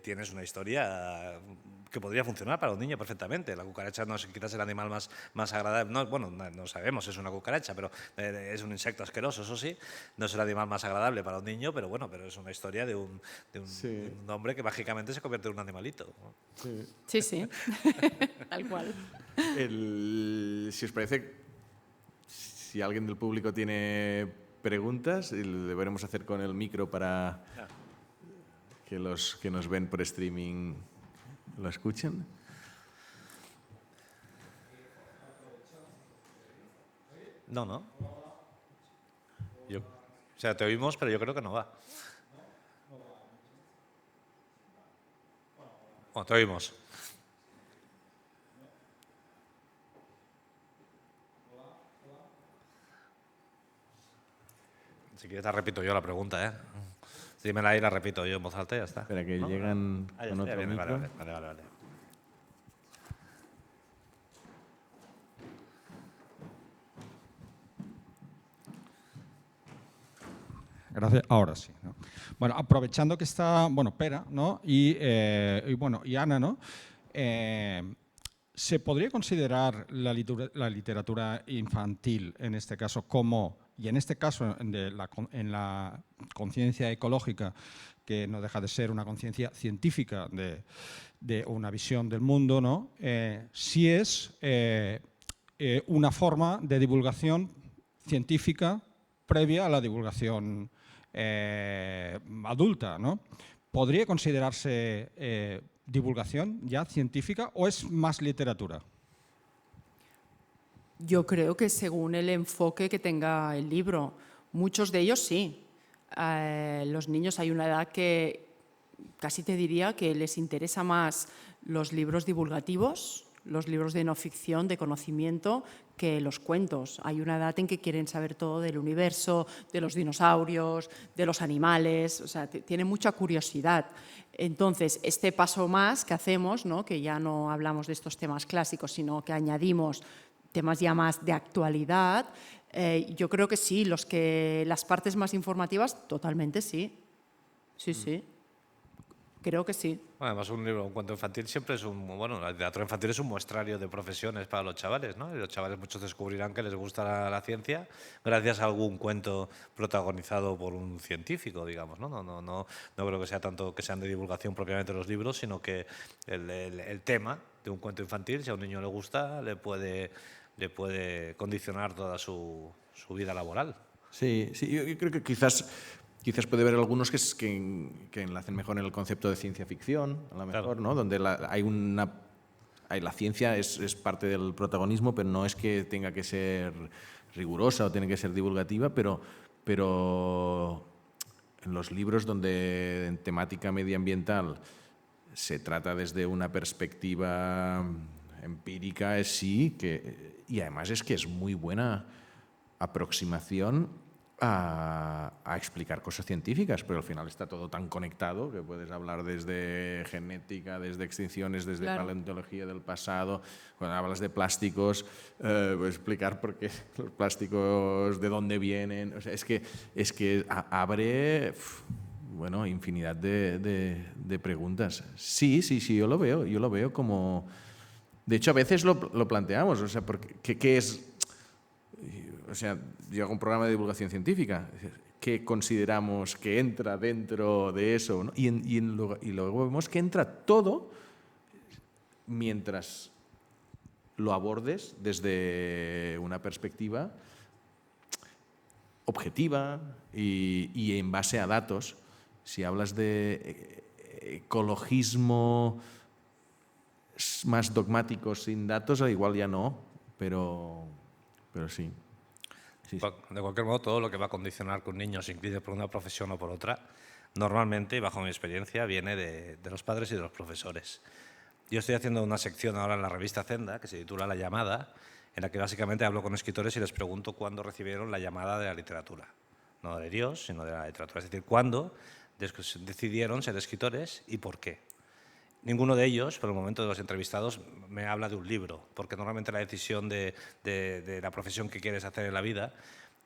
tienes una historia que podría funcionar para un niño perfectamente. La cucaracha no es quizás el animal más agradable. No, bueno, no sabemos, es una cucaracha, pero es un insecto asqueroso, eso sí. No es el animal más agradable para un niño, pero bueno, pero es una historia de un hombre que mágicamente se convierte en un animalito. Sí, tal cual. Si os parece, si alguien del público tiene preguntas, lo deberemos hacer con el micro para que los que nos ven por streaming lo escuchen. No. O sea, te oímos, pero yo creo que no va. Bueno, te oímos. Si quieres te repito yo la pregunta, ¿eh? Dímela ahí, la repito yo en voz alta y ya está. Espera, que llegan con otro micro. Vale. Gracias. Ahora sí, ¿no? Bueno, aprovechando que está, Pera, ¿no? y Ana, ¿no? ¿Se podría considerar la literatura infantil, en este caso, y en este caso en la conciencia ecológica, que no deja de ser una conciencia científica de una visión del mundo, ¿no? Si es una forma de divulgación científica previa a la divulgación adulta, ¿no? ¿Podría considerarse divulgación ya científica o es más literatura? Yo creo que según el enfoque que tenga el libro, muchos de ellos sí. Los niños hay una edad que casi te diría que les interesa más los libros divulgativos, los libros de no ficción, de conocimiento, que los cuentos. Hay una edad en que quieren saber todo del universo, de los dinosaurios, de los animales, o sea, tienen mucha curiosidad. Entonces, este paso más que hacemos, ¿no? Que ya no hablamos de estos temas clásicos, sino que añadimos temas ya más de actualidad, yo creo que sí, las partes más informativas, totalmente sí. Sí. Creo que sí. Además, un cuento infantil siempre es el teatro infantil es un muestrario de profesiones para los chavales, ¿no? Y los chavales muchos descubrirán que les gusta la ciencia gracias a algún cuento protagonizado por un científico, digamos, ¿no? No creo que sea tanto que sean de divulgación propiamente los libros, sino que el tema de un cuento infantil, si a un niño le gusta, le puede condicionar toda su vida laboral. Sí, yo creo que quizás puede haber algunos que enlacen mejor en el concepto de ciencia ficción, a lo mejor, claro, ¿no? Donde hay la ciencia es parte del protagonismo, pero no es que tenga que ser rigurosa o tiene que ser divulgativa, pero en los libros donde en temática medioambiental se trata desde una perspectiva empírica, sí, y además es que es muy buena aproximación a explicar cosas científicas, pero al final está todo tan conectado que puedes hablar desde genética, desde extinciones, desde paleontología del pasado. Cuando hablas de plásticos, puedes explicar por qué los plásticos, de dónde vienen. O sea, es que abre bueno, infinidad de preguntas. Sí, yo lo veo como... De hecho, a veces lo planteamos, o sea, ¿qué es...? O sea, yo hago un programa de divulgación científica. ¿Qué consideramos que entra dentro de eso? ¿No? Y luego vemos que entra todo mientras lo abordes desde una perspectiva objetiva y en base a datos. Si hablas de ecologismo más dogmático sin datos, igual ya no, pero sí. Sí. De cualquier modo, todo lo que va a condicionar que un niño se incline por una profesión o por otra, normalmente, y bajo mi experiencia, viene de los padres y de los profesores. Yo estoy haciendo una sección ahora en la revista Zenda, que se titula La llamada, en la que básicamente hablo con escritores y les pregunto cuándo recibieron la llamada de la literatura. No de Dios, sino de la literatura. Es decir, cuándo decidieron ser escritores y por qué. Ninguno de ellos, por el momento de los entrevistados, me habla de un libro, porque normalmente la decisión de la profesión que quieres hacer en la vida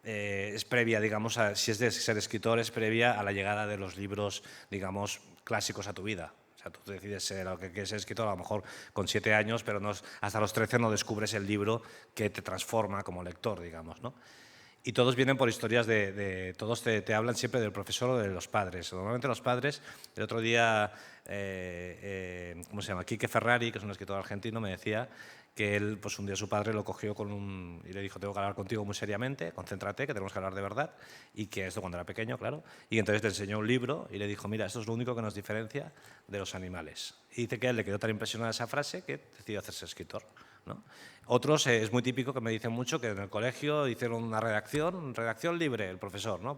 es previa, digamos, si es de ser escritor, es previa a la llegada de los libros, digamos, clásicos a tu vida. O sea, tú decides ser lo que quieres ser escritor, a lo mejor con 7 años, pero hasta los 13 no descubres el libro que te transforma como lector, digamos, ¿no? Y todos vienen por historias todos te hablan siempre del profesor o de los padres. Normalmente los padres, el otro día, ¿cómo se llama? Quique Ferrari, que es un escritor argentino, me decía que él, pues un día su padre lo cogió y le dijo, tengo que hablar contigo muy seriamente, concéntrate, que tenemos que hablar de verdad, y que esto cuando era pequeño, claro, y entonces le enseñó un libro y le dijo, mira, esto es lo único que nos diferencia de los animales. Y dice que a él le quedó tan impresionada esa frase que decidió hacerse escritor, ¿no? Otros, es muy típico que me dicen mucho que en el colegio hicieron una redacción libre, el profesor, ¿no?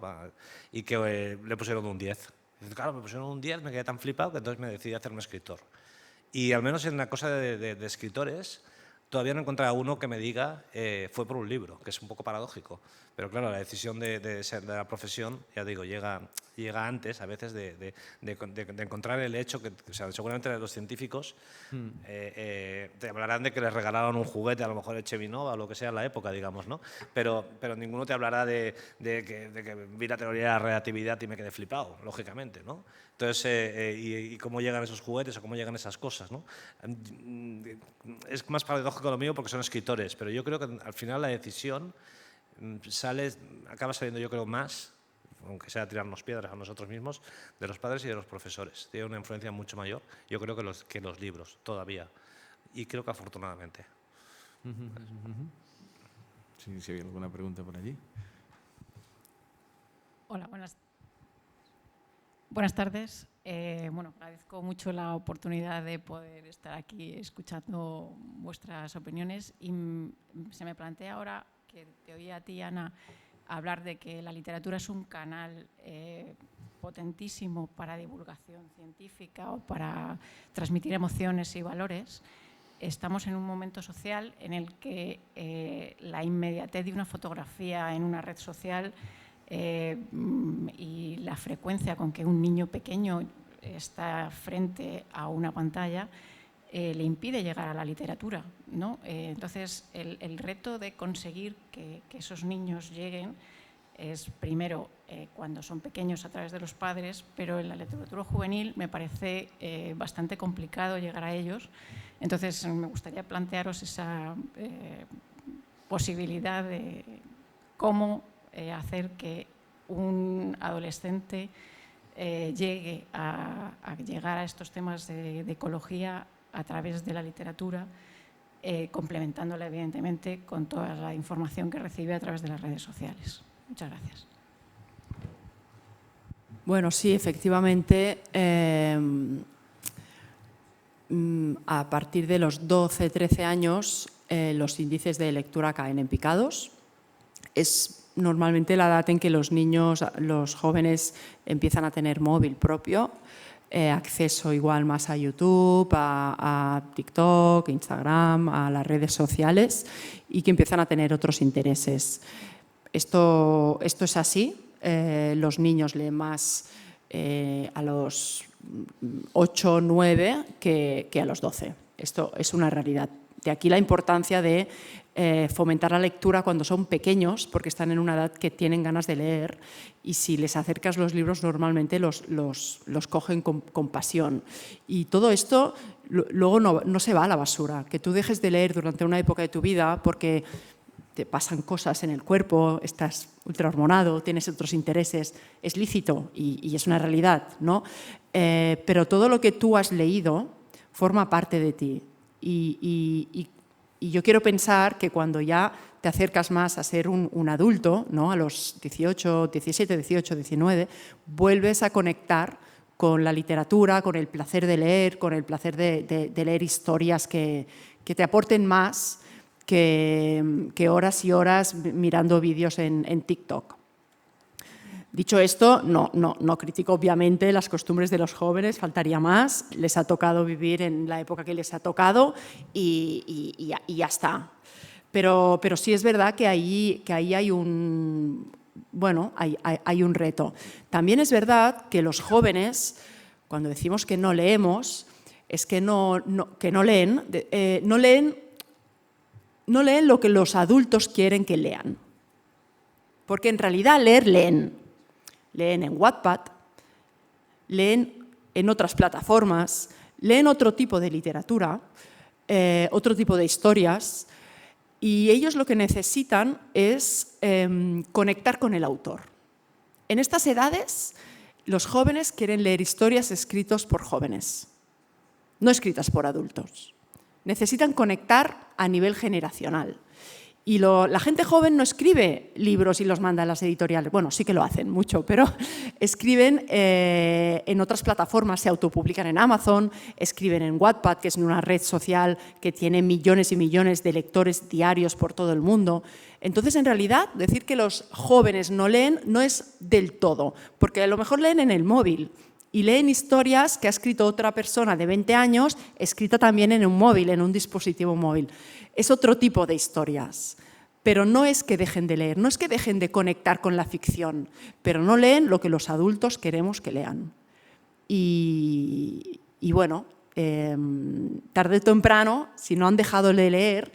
Y que le pusieron un 10. Y dice, claro, me pusieron un 10, me quedé tan flipado que entonces me decidí a hacerme escritor. Y al menos en la cosa de escritores, todavía no he encontrado a uno que me diga fue por un libro, que es un poco paradójico. Pero claro, la decisión de la profesión, ya digo, llega antes a veces de encontrar el hecho que, o sea, seguramente los científicos te hablarán de que les regalaron un juguete, a lo mejor el Cheminova o lo que sea en la época, digamos, ¿no? Pero ninguno te hablará de que vi la teoría de la relatividad y me quedé flipado, lógicamente, ¿no? Entonces, y cómo llegan esos juguetes o cómo llegan esas cosas, ¿no? Es más paradójico lo mío porque son escritores, pero yo creo que al final la decisión acaba saliendo, yo creo, más, aunque sea tirarnos piedras a nosotros mismos, de los padres y de los profesores. Tiene una influencia mucho mayor, yo creo, que los libros, todavía. Y creo que afortunadamente. Sí, si hay alguna pregunta por allí. Hola, buenas tardes. Bueno, agradezco mucho la oportunidad de poder estar aquí escuchando vuestras opiniones y se me plantea ahora que te oía a ti, Ana, hablar de que la literatura es un canal potentísimo para divulgación científica o para transmitir emociones y valores. Estamos en un momento social en el que la inmediatez de una fotografía en una red social y la frecuencia con que un niño pequeño está frente a una pantalla le impide llegar a la literatura, ¿no? Entonces, el reto de conseguir que esos niños lleguen es, primero, cuando son pequeños a través de los padres, pero en la literatura juvenil me parece bastante complicado llegar a ellos. Entonces, me gustaría plantearos esa posibilidad de cómo hacer que un adolescente llegue a llegar a estos temas de ecología a través de la literatura, complementándola evidentemente con toda la información que recibe a través de las redes sociales. Muchas gracias. Bueno, sí, efectivamente. a partir de los 12, 13 años los índices de lectura caen en picados. Es normalmente la edad en que los niños, los jóvenes empiezan a tener móvil propio, acceso igual más a YouTube, a TikTok, Instagram, a las redes sociales y que empiezan a tener otros intereses. Esto es así. Los niños leen más a los 8 o 9 que a los 12. Esto es una realidad. De aquí la importancia de fomentar la lectura cuando son pequeños, porque están en una edad que tienen ganas de leer y si les acercas los libros normalmente los cogen con pasión. Y todo esto luego no se va a la basura. Que tú dejes de leer durante una época de tu vida porque te pasan cosas en el cuerpo, estás ultrahormonado, tienes otros intereses, es lícito y es una realidad, ¿no? Pero todo lo que tú has leído forma parte de ti. Y yo quiero pensar que cuando ya te acercas más a ser un adulto, ¿no? A los 18, 17, 18, 19, vuelves a conectar con la literatura, con el placer de leer, con el placer de leer historias que te aporten más que horas y horas mirando vídeos en TikTok. Dicho esto, no critico obviamente las costumbres de los jóvenes, faltaría más, les ha tocado vivir en la época que les ha tocado y ya está. Pero sí es verdad que ahí hay un reto. También es verdad que los jóvenes, cuando decimos que no leemos, es que no leen lo que los adultos quieren que lean. Porque en realidad leen en Wattpad, leen en otras plataformas, leen otro tipo de literatura, otro tipo de historias, y ellos lo que necesitan es conectar con el autor. En estas edades, los jóvenes quieren leer historias escritas por jóvenes, no escritas por adultos. Necesitan conectar a nivel generacional. Y la gente joven no escribe libros y los manda a las editoriales. Bueno, sí que lo hacen mucho, pero escriben en otras plataformas, se autopublican en Amazon, escriben en Wattpad, que es una red social que tiene millones y millones de lectores diarios por todo el mundo. Entonces, en realidad, decir que los jóvenes no leen no es del todo, porque a lo mejor leen en el móvil y leen historias que ha escrito otra persona de 20 años, escrita también en un móvil, en un dispositivo móvil. Es otro tipo de historias, pero no es que dejen de leer, no es que dejen de conectar con la ficción, pero no leen lo que los adultos queremos que lean. Y bueno, tarde o temprano, si no han dejado de leer,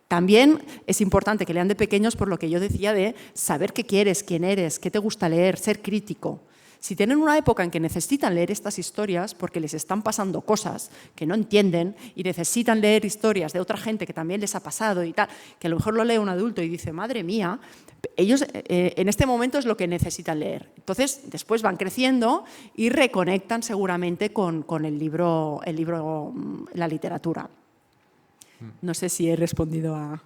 también es importante que lean de pequeños por lo que yo decía de saber qué quieres, quién eres, qué te gusta leer, ser crítico. Si tienen una época en que necesitan leer estas historias porque les están pasando cosas que no entienden y necesitan leer historias de otra gente que también les ha pasado y tal, que a lo mejor lo lee un adulto y dice, madre mía, ellos en este momento es lo que necesitan leer. Entonces, después van creciendo y reconectan seguramente con el libro, la literatura. No sé si he respondido a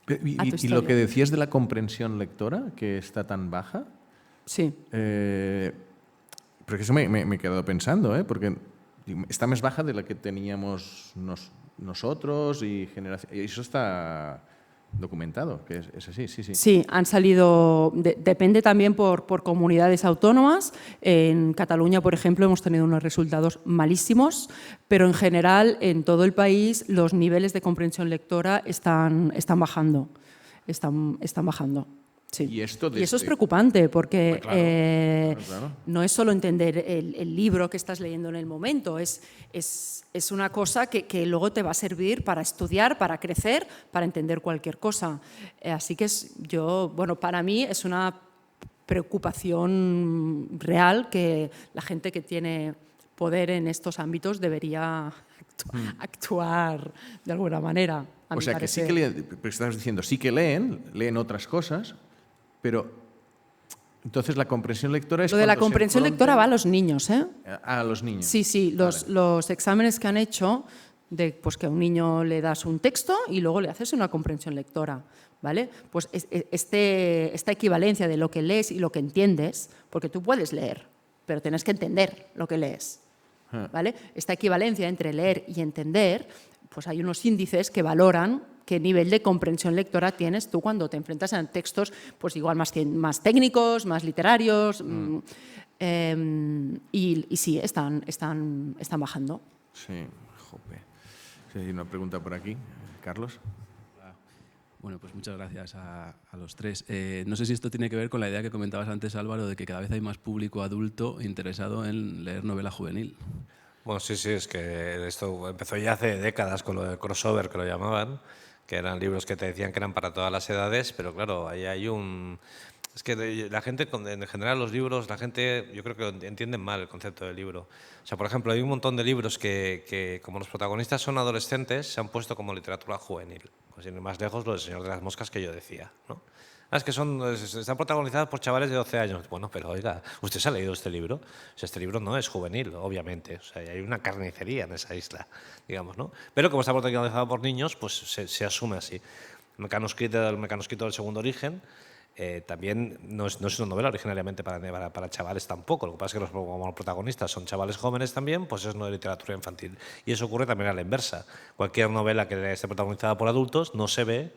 tu historia. ¿Y lo que decías de la comprensión lectora, que está tan baja? Sí. Porque eso me he quedado pensando, porque está más baja de la que teníamos nosotros y eso está documentado, que es así, sí. Sí, han salido, depende también por comunidades autónomas. En Cataluña, por ejemplo, hemos tenido unos resultados malísimos, pero en general en todo el país los niveles de comprensión lectora están bajando. Están bajando. Sí. Y eso es preocupante porque claro. No es solo entender el libro que estás leyendo en el momento, es una cosa que luego te va a servir para estudiar, para crecer, para entender cualquier cosa. Así que para mí es una preocupación real que la gente que tiene poder en estos ámbitos debería actuar de alguna manera. O sea, que sí que leen, pero estás diciendo, sí que leen otras cosas, pero entonces la comprensión lectora es... Lo de la comprensión lectora va a los niños, ¿eh? A los niños. Sí, los exámenes que han hecho, pues que a un niño le das un texto y luego le haces una comprensión lectora, ¿vale? Pues esta equivalencia de lo que lees y lo que entiendes, porque tú puedes leer, pero tienes que entender lo que lees. ¿vale? Esta equivalencia entre leer y entender, pues hay unos índices que valoran qué nivel de comprensión lectora tienes tú cuando te enfrentas a textos pues igual más técnicos, más literarios, y sí, están bajando. Sí, jope. Sí, hay una pregunta por aquí. Carlos. Bueno, pues muchas gracias a los tres. No sé si esto tiene que ver con la idea que comentabas antes, Álvaro, de que cada vez hay más público adulto interesado en leer novela juvenil. Bueno, sí, es que esto empezó ya hace décadas con lo del crossover, que lo llamaban, que eran libros que te decían que eran para todas las edades, pero claro, ahí hay un... Es que la gente, en general los libros, la gente yo creo que entienden mal el concepto del libro. O sea, por ejemplo, hay un montón de libros que como los protagonistas son adolescentes, se han puesto como literatura juvenil. Pues sin ir más lejos, lo del Señor de las Moscas que yo decía, ¿no? Es que están protagonizadas por chavales de 12 años. Bueno, pero oiga, ¿usted se ha leído este libro? O sea, este libro no es juvenil, obviamente. O sea, hay una carnicería en esa isla, digamos, ¿no? Pero como está protagonizado por niños, pues se asume así. El Mecanoscrito del Segundo Origen también no es una novela originariamente para chavales tampoco. Lo que pasa es que como los protagonistas son chavales jóvenes también, pues es no de literatura infantil. Y eso ocurre también a la inversa. Cualquier novela que esté protagonizada por adultos no se ve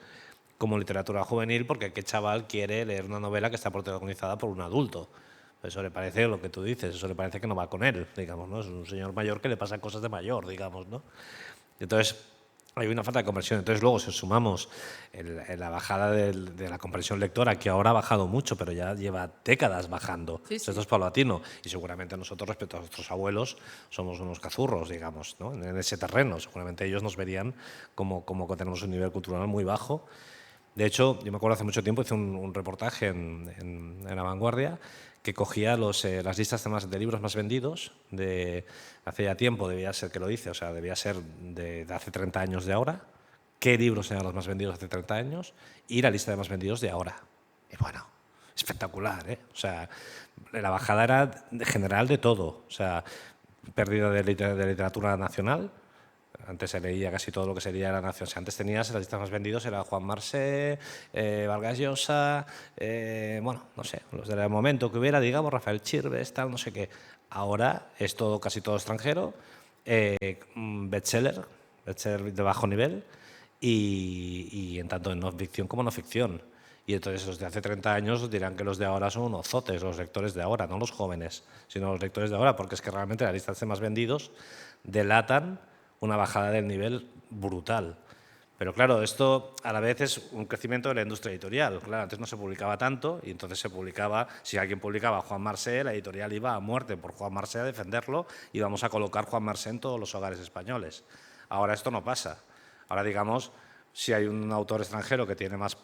como literatura juvenil, porque qué chaval quiere leer una novela que está protagonizada por un adulto. Eso le parece lo que tú dices, eso le parece que no va con él, digamos, ¿no? Es un señor mayor que le pasan cosas de mayor, digamos, ¿no? Entonces, hay una falta de comprensión. Entonces, luego, si sumamos la bajada de la comprensión lectora, que ahora ha bajado mucho, pero ya lleva décadas bajando. Sí, sí. Esto es paulatino. Y seguramente nosotros, respecto a nuestros abuelos, somos unos cazurros, digamos, ¿no? En ese terreno. Seguramente ellos nos verían como que tenemos un nivel cultural muy bajo. De hecho, yo me acuerdo hace mucho tiempo, hice un reportaje en La Vanguardia que cogía las listas de libros más vendidos de hace ya tiempo, debía ser que lo hice, o sea, debía ser de hace 30 años de ahora, qué libros eran los más vendidos hace 30 años y la lista de más vendidos de ahora. Y bueno, espectacular, ¿eh? O sea, la bajada era general de todo, o sea, pérdida de literatura nacional. Antes se leía casi todo lo que sería la nación. O sea, antes tenías las listas más vendidos, era Juan Marsé, Vargas Llosa, bueno, no sé, los del momento que hubiera, digamos, Rafael Chirves, tal, no sé qué. Ahora es todo, casi todo extranjero, bestseller de bajo nivel y en tanto en no ficción como no ficción. Y entonces los de hace 30 años dirán que los de ahora son unos zotes, los lectores de ahora, no los jóvenes, sino los lectores de ahora, porque es que realmente las listas de más vendidos delatan una bajada del nivel brutal. Pero claro, esto a la vez es un crecimiento de la industria editorial. Claro, antes no se publicaba tanto y entonces se publicaba, si alguien publicaba Juan Marsé, la editorial iba a muerte por Juan Marsé a defenderlo y vamos a colocar Juan Marsé en todos los hogares españoles. Ahora esto no pasa. Ahora, digamos, si hay un autor extranjero que tiene más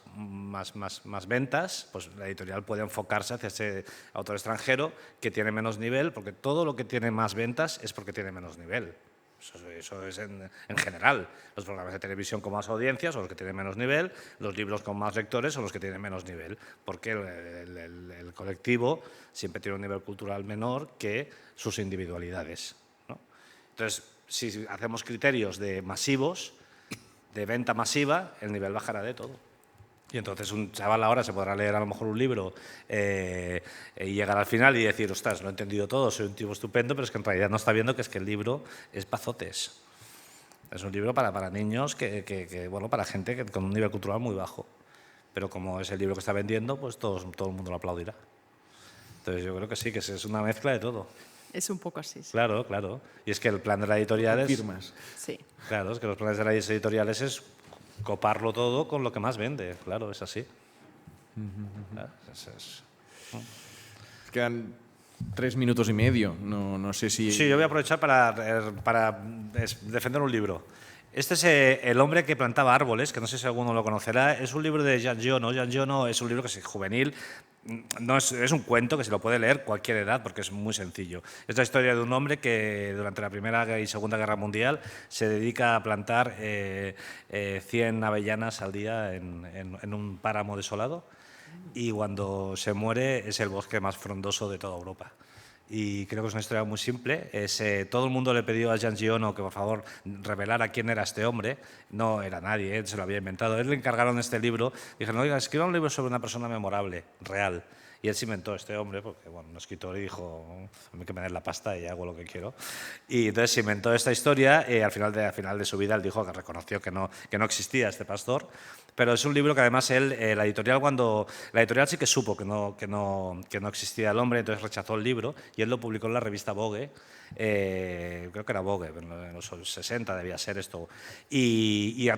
ventas, pues la editorial puede enfocarse hacia ese autor extranjero que tiene menos nivel, porque todo lo que tiene más ventas es porque tiene menos nivel. Eso es en general. Los programas de televisión con más audiencias son los que tienen menos nivel, los libros con más lectores son los que tienen menos nivel, porque el colectivo siempre tiene un nivel cultural menor que sus individualidades, ¿no? Entonces, si hacemos criterios de masivos, de venta masiva, el nivel bajará de todo. Y entonces un chaval ahora se podrá leer a lo mejor un libro y llegar al final y decir, ostras, lo he entendido todo, soy un tipo estupendo, pero es que en realidad no está viendo que es que el libro es pazotes. Es un libro para niños, bueno, para gente con un nivel cultural muy bajo. Pero como es el libro que está vendiendo, pues todo el mundo lo aplaudirá. Entonces yo creo que sí, que es una mezcla de todo. Es un poco así, sí. Claro, claro. Y es que el plan de la editorial es... Firmas. Sí. Claro, es que los planes de las editoriales es coparlo todo con lo que más vende, claro, es así. Claro, Quedan 3 minutos y medio, no sé si... Sí, yo voy a aprovechar para defender un libro. Este es El hombre que plantaba árboles, que no sé si alguno lo conocerá. Es un libro de Jean Giono. Jean Giono es un libro que es juvenil. No es un cuento que se lo puede leer cualquier edad porque es muy sencillo. Es la historia de un hombre que durante la Primera y Segunda Guerra Mundial se dedica a plantar 100 avellanas al día en un páramo desolado y cuando se muere es el bosque más frondoso de toda Europa. Y creo que es una historia muy simple. Todo el mundo le pidió a Jean Giono que por favor revelara quién era este hombre. No era nadie, él se lo había inventado. Él le encargaron este libro. Dijeron, oiga, escriba un libro sobre una persona memorable, real. Y él se inventó este hombre, porque bueno, un escritor, y dijo, a mí que me den la pasta y hago lo que quiero. Y entonces se inventó esta historia, al final de su vida él dijo que reconoció que no existía este pastor. Pero es un libro que además él, la editorial sí que supo que no existía el hombre, entonces rechazó el libro y él lo publicó en la revista Vogue, creo que era Vogue, en los 60 debía ser esto, y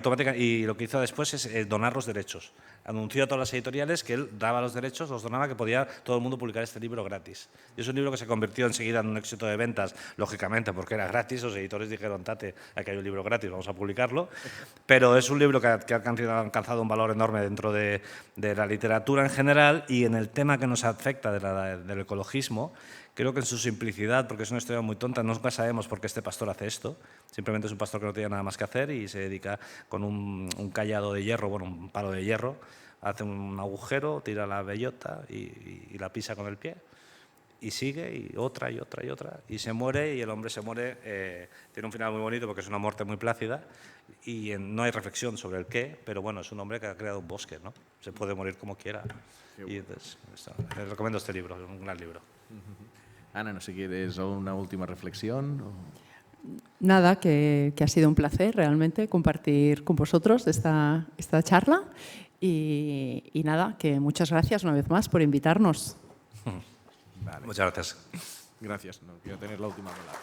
lo que hizo después es donar los derechos. Anunció a todas las editoriales que él daba los derechos, los donaba, que podía todo el mundo publicar este libro gratis. Y es un libro que se convirtió enseguida en un éxito de ventas, lógicamente, porque era gratis. Los editores dijeron, tate, aquí hay un libro gratis, vamos a publicarlo. Pero es un libro que ha alcanzado un valor enorme dentro de la literatura en general, y en el tema que nos afecta del ecologismo, creo que en su simplicidad, porque es una historia muy tonta, nunca sabemos por qué este pastor hace esto. Simplemente es un pastor que no tiene nada más que hacer y se dedica con un cayado de hierro, bueno, un palo de hierro, hace un agujero, tira la bellota y la pisa con el pie. Y sigue, y otra, y otra, y otra. Y se muere, y el hombre se muere. Tiene un final muy bonito porque es una muerte muy plácida y no hay reflexión sobre el qué, pero bueno, es un hombre que ha creado un bosque, ¿no? Se puede morir como quiera. Y entonces, les recomiendo este libro, es un gran libro. Ana, no sé, ¿quieres una última reflexión? Nada, que ha sido un placer realmente compartir con vosotros esta charla y nada, que muchas gracias una vez más por invitarnos. Vale. Muchas gracias. Gracias, no quiero tener la última palabra.